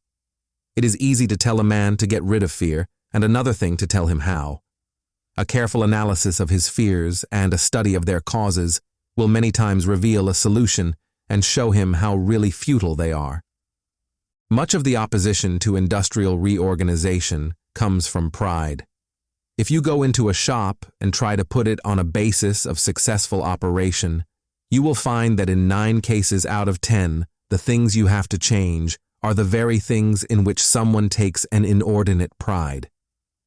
It is easy to tell a man to get rid of fear, and another thing to tell him how. A careful analysis of his fears and a study of their causes will many times reveal a solution and show him how really futile they are. Much of the opposition to industrial reorganization comes from pride. If you go into a shop and try to put it on a basis of successful operation, you will find that in 9 cases out of 10, the things you have to change are the very things in which someone takes an inordinate pride.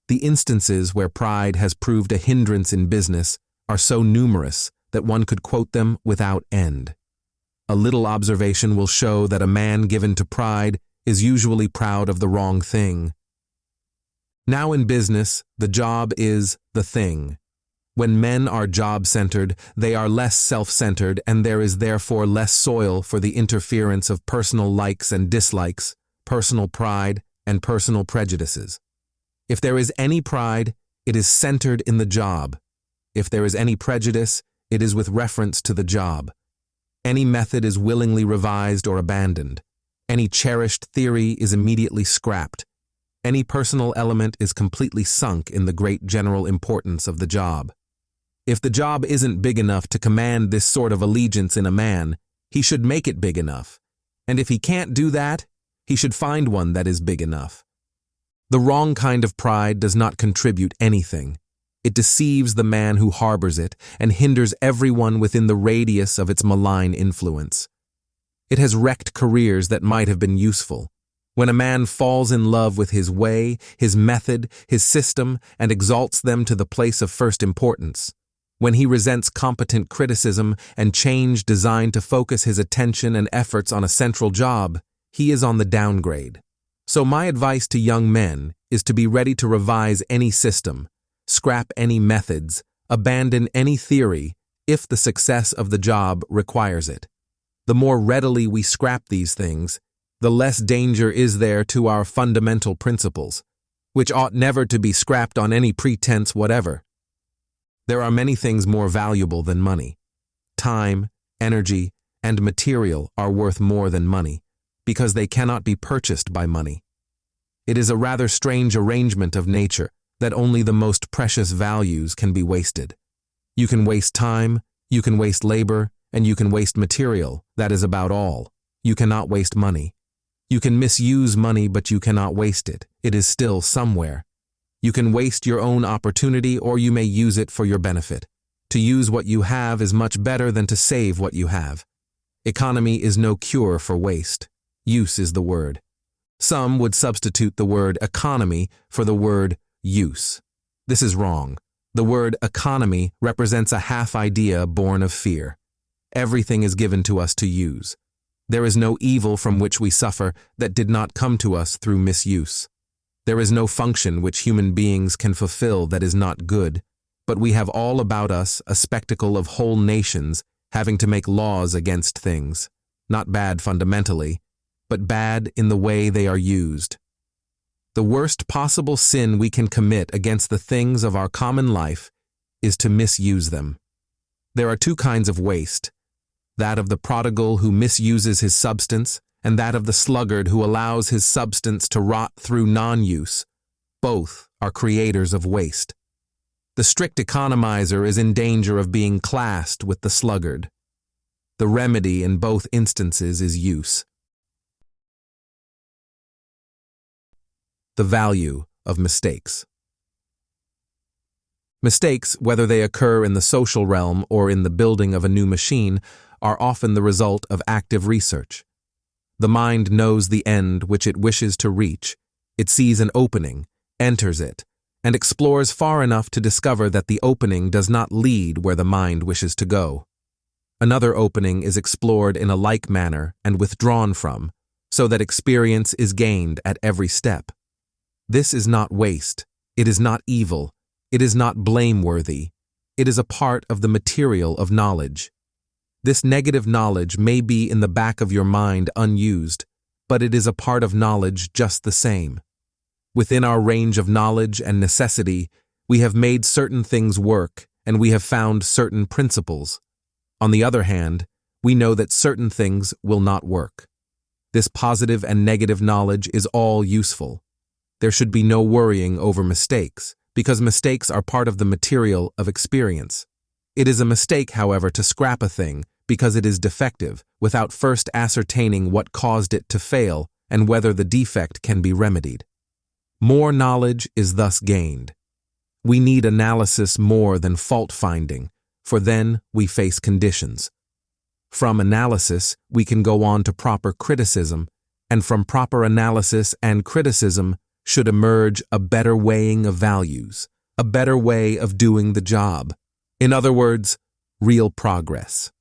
The instances where pride has proved a hindrance in business are so numerous that one could quote them without end. A little observation will show that a man given to pride is usually proud of the wrong thing. Now in business, the job is the thing. When men are job-centered, they are less self-centered, and there is therefore less soil for the interference of personal likes and dislikes, personal pride, and personal prejudices. If there is any pride, it is centered in the job. If there is any prejudice, it is with reference to the job. Any method is willingly revised or abandoned. Any cherished theory is immediately scrapped. Any personal element is completely sunk in the great general importance of the job. If the job isn't big enough to command this sort of allegiance in a man, he should make it big enough. And if he can't do that, he should find one that is big enough. The wrong kind of pride does not contribute anything. It deceives the man who harbors it and hinders everyone within the radius of its malign influence. It has wrecked careers that might have been useful. When a man falls in love with his way, his method, his system, and exalts them to the place of first importance, when he resents competent criticism and change designed to focus his attention and efforts on a central job, he is on the downgrade. So my advice to young men is to be ready to revise any system, scrap any methods, abandon any theory, if the success of the job requires it. The more readily we scrap these things, the less danger is there to our fundamental principles, which ought never to be scrapped on any pretense whatever. There are many things more valuable than money. Time, energy, and material are worth more than money, because they cannot be purchased by money. It is a rather strange arrangement of nature that only the most precious values can be wasted. You can waste time, you can waste labor, and you can waste material. That is about all. You cannot waste money. You can misuse money, but you cannot waste it. It is still somewhere. You can waste your own opportunity, or you may use it for your benefit. To use what you have is much better than to save what you have. Economy is no cure for waste. Use is the word. Some would substitute the word economy for the word use. This is wrong. The word economy represents a half idea born of fear. Everything is given to us to use. There is no evil from which we suffer that did not come to us through misuse. There is no function which human beings can fulfill that is not good, but we have all about us a spectacle of whole nations having to make laws against things, not bad fundamentally, but bad in the way they are used. The worst possible sin we can commit against the things of our common life is to misuse them. There are two kinds of waste, that of the prodigal who misuses his substance, and that of the sluggard who allows his substance to rot through non-use. Both are creators of waste. The strict economizer is in danger of being classed with the sluggard. The remedy in both instances is use. The value of mistakes. Mistakes, whether they occur in the social realm or in the building of a new machine, are often the result of active research. The mind knows the end which it wishes to reach. It sees an opening, enters it, and explores far enough to discover that the opening does not lead where the mind wishes to go. Another opening is explored in a like manner and withdrawn from, so that experience is gained at every step. This is not waste, it is not evil, it is not blameworthy, it is a part of the material of knowledge. This negative knowledge may be in the back of your mind unused, but it is a part of knowledge just the same. Within our range of knowledge and necessity, we have made certain things work and we have found certain principles. On the other hand, we know that certain things will not work. This positive and negative knowledge is all useful. There should be no worrying over mistakes, because mistakes are part of the material of experience. It is a mistake, however, to scrap a thing because it is defective without first ascertaining what caused it to fail and whether the defect can be remedied. More knowledge is thus gained. We need analysis more than fault-finding, for then we face conditions. From analysis, we can go on to proper criticism, and from proper analysis and criticism should emerge a better weighing of values, a better way of doing the job. In other words, real progress.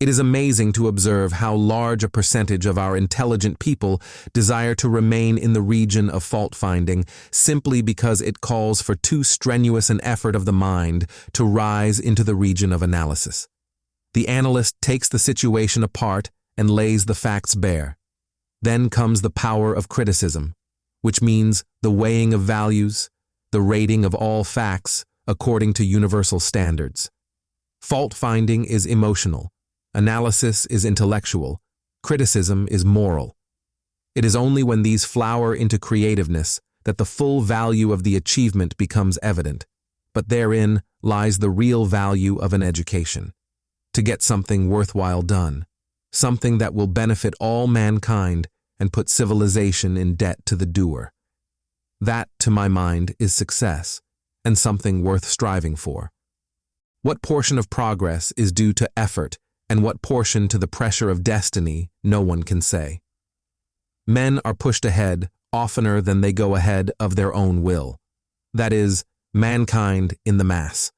It is amazing to observe how large a percentage of our intelligent people desire to remain in the region of fault-finding simply because it calls for too strenuous an effort of the mind to rise into the region of analysis. The analyst takes the situation apart and lays the facts bare. Then comes the power of criticism, which means the weighing of values, the rating of all facts according to universal standards. Fault-finding is emotional, analysis is intellectual, criticism is moral. It is only when these flower into creativeness that the full value of the achievement becomes evident, but therein lies the real value of an education. To get something worthwhile done, something that will benefit all mankind and put civilization in debt to the doer. That, to my mind, is success, and something worth striving for. What portion of progress is due to effort, and what portion to the pressure of destiny, no one can say. Men are pushed ahead oftener than they go ahead of their own will. That is, mankind in the mass.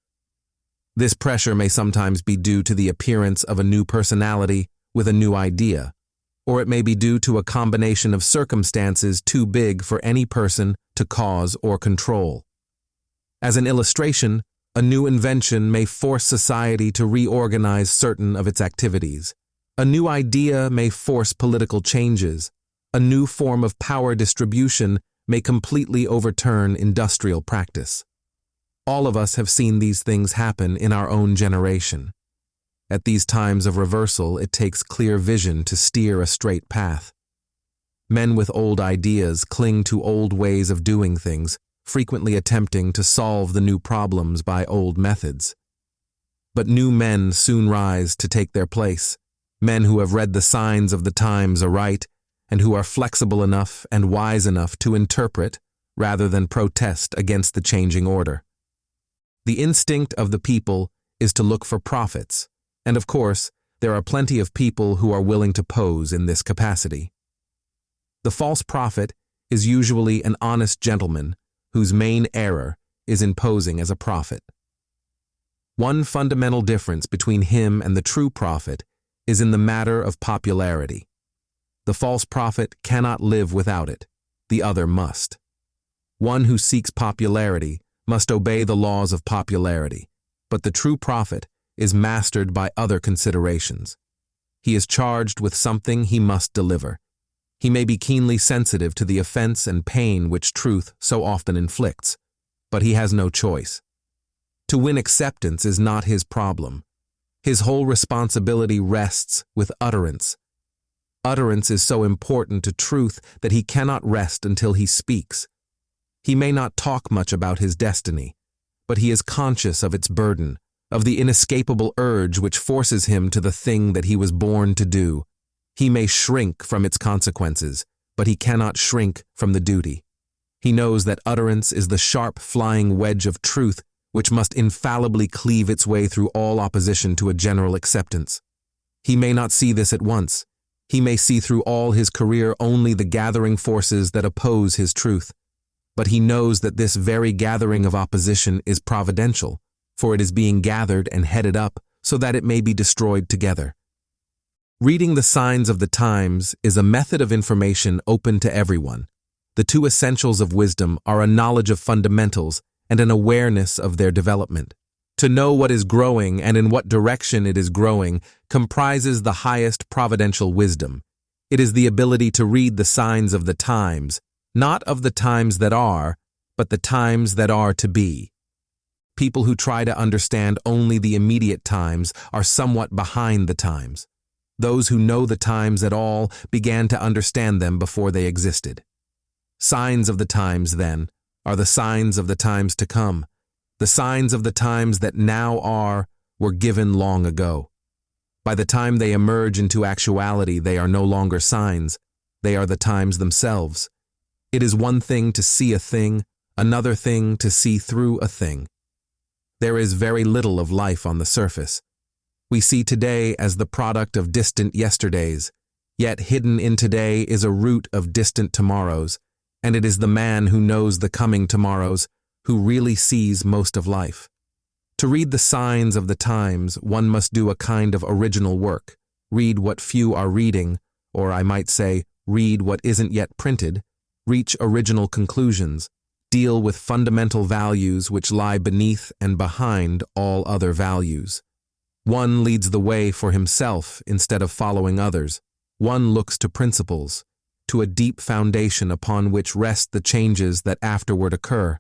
This pressure may sometimes be due to the appearance of a new personality with a new idea, or it may be due to a combination of circumstances too big for any person to cause or control. As an illustration, a new invention may force society to reorganize certain of its activities. A new idea may force political changes. A new form of power distribution may completely overturn industrial practice. All of us have seen these things happen in our own generation. At these times of reversal, it takes clear vision to steer a straight path. Men with old ideas cling to old ways of doing things, frequently attempting to solve the new problems by old methods. But new men soon rise to take their place, men who have read the signs of the times aright and who are flexible enough and wise enough to interpret rather than protest against the changing order. The instinct of the people is to look for profits, and of course, there are plenty of people who are willing to pose in this capacity. The false prophet is usually an honest gentleman whose main error is in posing as a prophet. One fundamental difference between him and the true prophet is in the matter of popularity. The false prophet cannot live without it, the other must. One who seeks popularity must obey the laws of popularity, but the true prophet is mastered by other considerations. He is charged with something he must deliver. He may be keenly sensitive to the offense and pain which truth so often inflicts, but he has no choice. To win acceptance is not his problem. His whole responsibility rests with utterance. Utterance is so important to truth that he cannot rest until he speaks. He may not talk much about his destiny, but he is conscious of its burden, of the inescapable urge which forces him to the thing that he was born to do. He may shrink from its consequences, but he cannot shrink from the duty. He knows that utterance is the sharp flying wedge of truth which must infallibly cleave its way through all opposition to a general acceptance. He may not see this at once. He may see through all his career only the gathering forces that oppose his truth. But he knows that this very gathering of opposition is providential, for it is being gathered and headed up so that it may be destroyed together. Reading the signs of the times is a method of information open to everyone. The two essentials of wisdom are a knowledge of fundamentals and an awareness of their development. To know what is growing and in what direction it is growing comprises the highest providential wisdom. It is the ability to read the signs of the times, not of the times that are, but the times that are to be. People who try to understand only the immediate times are somewhat behind the times. Those who know the times at all began to understand them before they existed. Signs of the times, then, are the signs of the times to come. The signs of the times that now are were given long ago. By the time they emerge into actuality, they are no longer signs. They are the times themselves. It is one thing to see a thing, another thing to see through a thing. There is very little of life on the surface. We see today as the product of distant yesterdays, yet hidden in today is a root of distant tomorrows, and it is the man who knows the coming tomorrows who really sees most of life. To read the signs of the times, one must do a kind of original work, read what few are reading, or I might say, read what isn't yet printed, reach original conclusions, deal with fundamental values which lie beneath and behind all other values. One leads the way for himself instead of following others. One looks to principles, to a deep foundation upon which rest the changes that afterward occur.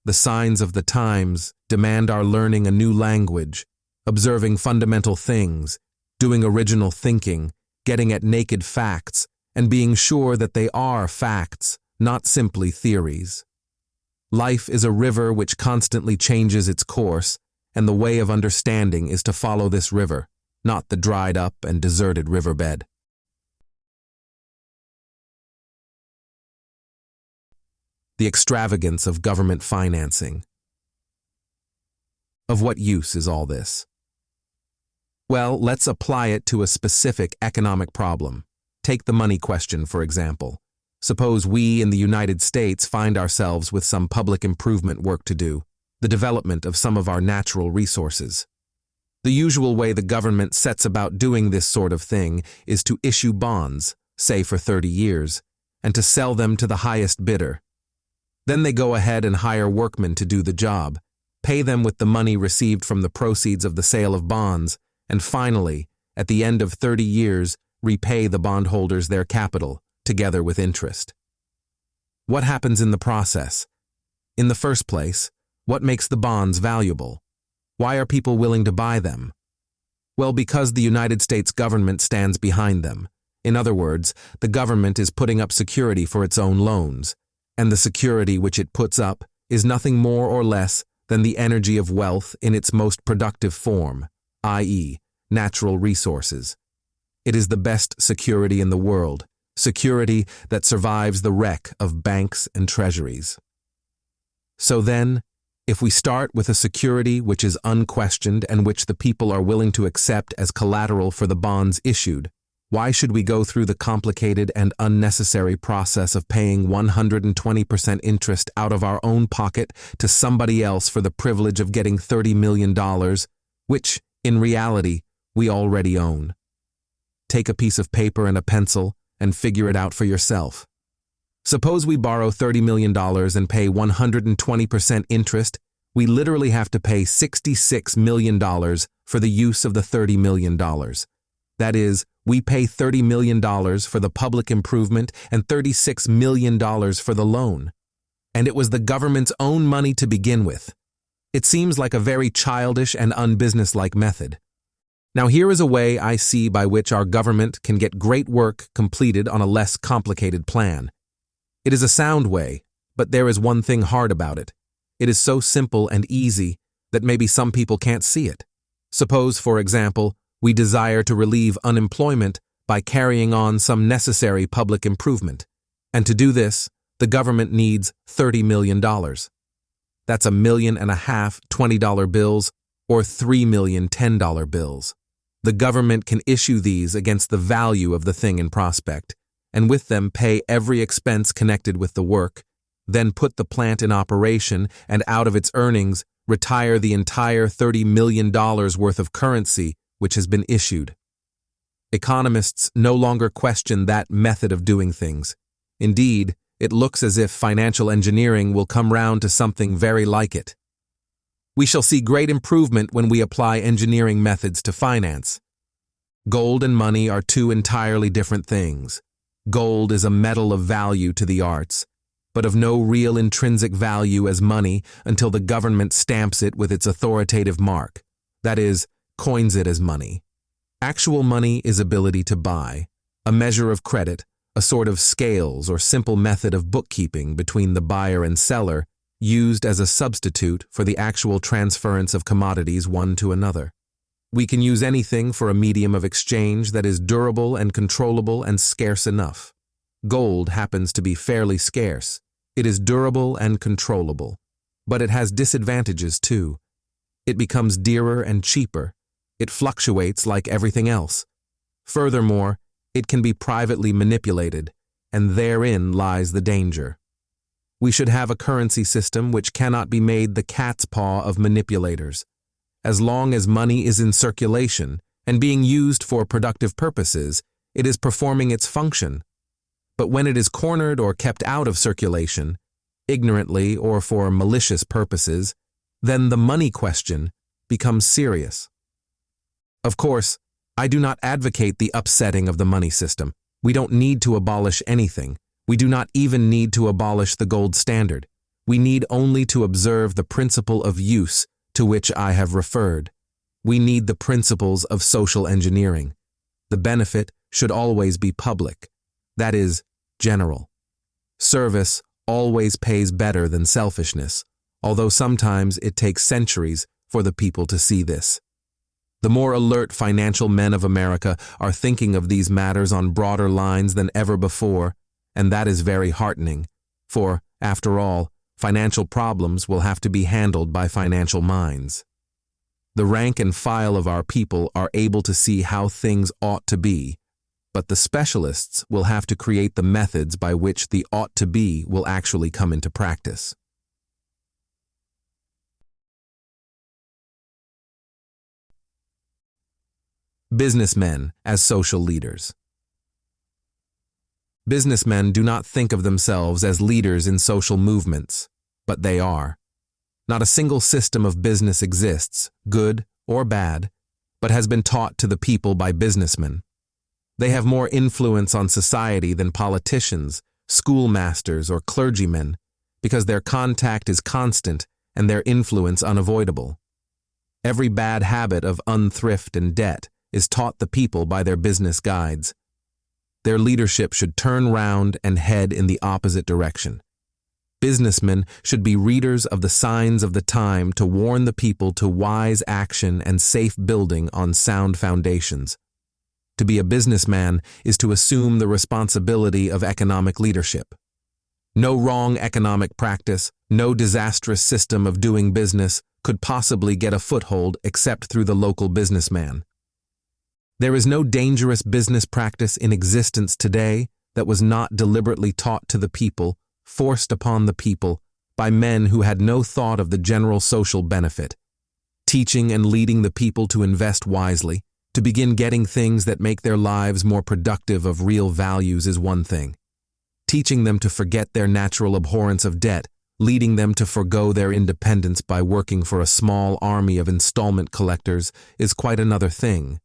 The signs of the times demand our learning a new language, observing fundamental things, doing original thinking, getting at naked facts, and being sure that they are facts, not simply theories. Life is a river which constantly changes its course, and the way of understanding is to follow this river, not the dried up and deserted riverbed. The extravagance of government financing. Of what use is all this? Well, let's apply it to a specific economic problem. Take the money question, for example. Suppose we in the United States find ourselves with some public improvement work to do, the development of some of our natural resources. The usual way the government sets about doing this sort of thing is to issue bonds, say for 30 years, and to sell them to the highest bidder. Then they go ahead and hire workmen to do the job, pay them with the money received from the proceeds of the sale of bonds, and finally, at the end of 30 years, repay the bondholders their capital, together with interest. What happens in the process? In the first place, what makes the bonds valuable? Why are people willing to buy them? Well, because the United States government stands behind them. In other words, the government is putting up security for its own loans, and the security which it puts up is nothing more or less than the energy of wealth in its most productive form, i.e., natural resources. It is the best security in the world, security that survives the wreck of banks and treasuries. So then, if we start with a security which is unquestioned and which the people are willing to accept as collateral for the bonds issued, Why should we go through the complicated and unnecessary process of paying 120% interest out of our own pocket to somebody else for the privilege of getting $30 million, which, in reality, we already own? Take a piece of paper and a pencil and figure it out for yourself. Suppose we borrow $30 million and pay 120% interest. We literally have to pay $66 million for the use of the $30 million. That is, we pay $30 million for the public improvement and $36 million for the loan. And it was the government's own money to begin with. It seems like a very childish and unbusinesslike method. Now here is a way I see by which our government can get great work completed on a less complicated plan. It is a sound way, but there is one thing hard about it. It is so simple and easy that maybe some people can't see it. Suppose, for example, we desire to relieve unemployment by carrying on some necessary public improvement. And to do this, the government needs $30 million. That's $1.5 million $20 bills or $3 million $10 bills. The government can issue these against the value of the thing in prospect, and with them pay every expense connected with the work, then put the plant in operation and out of its earnings retire the entire $30 million worth of currency which has been issued. Economists no longer question that method of doing things. Indeed, it looks as if financial engineering will come round to something very like it. We shall see great improvement when we apply engineering methods to finance. Gold and money are two entirely different things. Gold is a metal of value to the arts, but of no real intrinsic value as money until the government stamps it with its authoritative mark, that is, coins it as money. Actual money is ability to buy, a measure of credit, a sort of scales or simple method of bookkeeping between the buyer and seller, used as a substitute for the actual transference of commodities one to another. We can use anything for a medium of exchange that is durable and controllable and scarce enough. Gold happens to be fairly scarce. It is durable and controllable, but it has disadvantages too. It becomes dearer and cheaper. It fluctuates like everything else. Furthermore, it can be privately manipulated, and therein lies the danger. We should have a currency system which cannot be made the cat's paw of manipulators. As long as money is in circulation and being used for productive purposes, it is performing its function. But when it is cornered or kept out of circulation, ignorantly or for malicious purposes, then the money question becomes serious. Of course, I do not advocate the upsetting of the money system. We don't need to abolish anything. We do not even need to abolish the gold standard. We need only to observe the principle of use to which I have referred. We need the principles of social engineering. The benefit should always be public, that is, general. Service always pays better than selfishness, although sometimes it takes centuries for the people to see this. The more alert financial men of America are thinking of these matters on broader lines than ever before, and that is very heartening, for, after all, financial problems will have to be handled by financial minds. The rank and file of our people are able to see how things ought to be, but the specialists will have to create the methods by which the ought to be will actually come into practice. Businessmen as social leaders. Businessmen do not think of themselves as leaders in social movements, but they are. Not a single system of business exists, good or bad, but has been taught to the people by businessmen. They have more influence on society than politicians, schoolmasters, or clergymen, because their contact is constant and their influence unavoidable. Every bad habit of unthrift and debt is taught the people by their business guides. Their leadership should turn round and head in the opposite direction. Businessmen should be readers of the signs of the time to warn the people to wise action and safe building on sound foundations. To be a businessman is to assume the responsibility of economic leadership. No wrong economic practice, no disastrous system of doing business could possibly get a foothold except through the local businessman. There is no dangerous business practice in existence today that was not deliberately taught to the people, forced upon the people, by men who had no thought of the general social benefit. Teaching and leading the people to invest wisely, to begin getting things that make their lives more productive of real values is one thing. Teaching them to forget their natural abhorrence of debt, leading them to forgo their independence by working for a small army of installment collectors is quite another thing.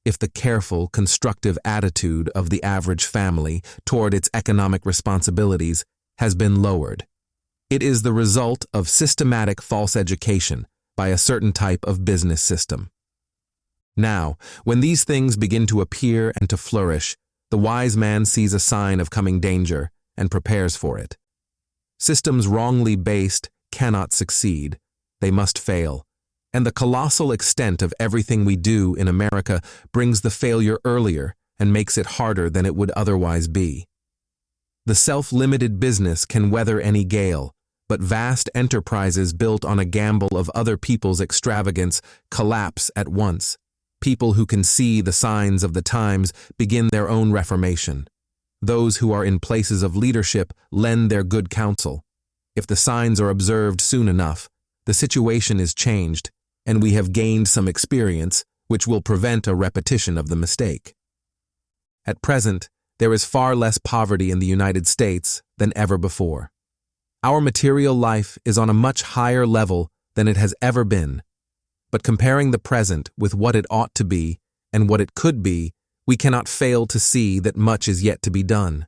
If the careful, constructive attitude of the average family toward its economic responsibilities has been lowered, it is the result of systematic false education by a certain type of business system. Now, when these things begin to appear and to flourish, the wise man sees a sign of coming danger and prepares for it. Systems wrongly based cannot succeed. They must fail. And the colossal extent of everything we do in America brings the failure earlier and makes it harder than it would otherwise be. The self-limited business can weather any gale, but vast enterprises built on a gamble of other people's extravagance collapse at once. People who can see the signs of the times begin their own reformation. Those who are in places of leadership lend their good counsel. If the signs are observed soon enough, the situation is changed, and we have gained some experience which will prevent a repetition of the mistake. At present, there is far less poverty in the United States than ever before. Our material life is on a much higher level than it has ever been. But comparing the present with what it ought to be and what it could be, we cannot fail to see that much is yet to be done.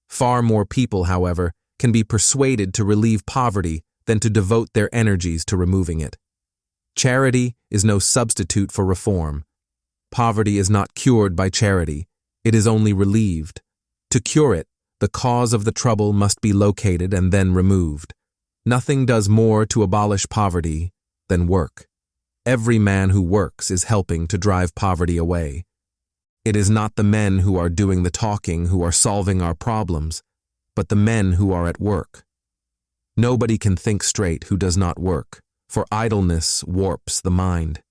Far more people, however, can be persuaded to relieve poverty than to devote their energies to removing it. Charity is no substitute for reform. Poverty is not cured by charity, it is only relieved. To cure it, the cause of the trouble must be located and then removed. Nothing does more to abolish poverty than work. Every man who works is helping to drive poverty away. It is not the men who are doing the talking who are solving our problems, but the men who are at work. Nobody can think straight who does not work, for idleness warps the mind.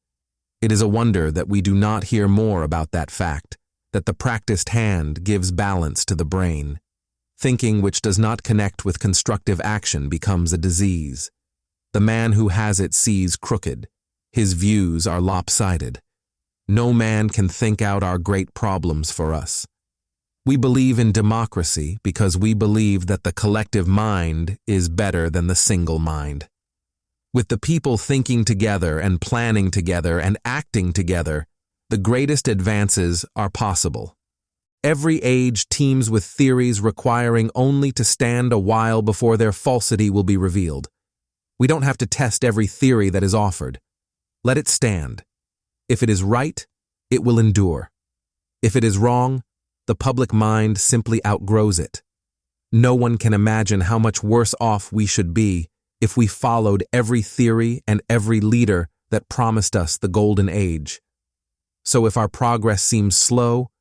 It is a wonder that we do not hear more about that fact, that the practiced hand gives balance to the brain. Thinking which does not connect with constructive action becomes a disease. The man who has it sees crooked. His views are lopsided. No man can think out our great problems for us. We believe in democracy because we believe that the collective mind is better than the single mind. With the people thinking together and planning together and acting together, the greatest advances are possible. Every age teems with theories requiring only to stand a while before their falsity will be revealed. We don't have to test every theory that is offered. Let it stand. If it is right, it will endure. If it is wrong, the public mind simply outgrows it. No one can imagine how much worse off we should be if we followed every theory and every leader that promised us the golden age. So if our progress seems slow,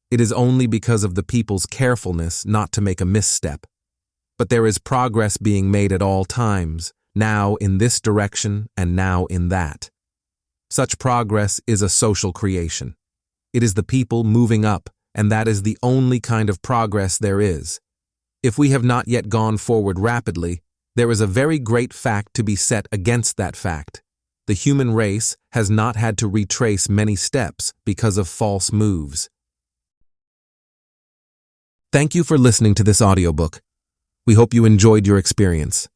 it is only because of the people's carefulness not to make a misstep. But there is progress being made at all times, now in this direction and now in that. Such progress is a social creation. It is the people moving up, and that is the only kind of progress there is. If we have not yet gone forward rapidly, there is a very great fact to be set against that fact. The human race has not had to retrace many steps because of false moves. Thank you for listening to this audiobook. We hope you enjoyed your experience.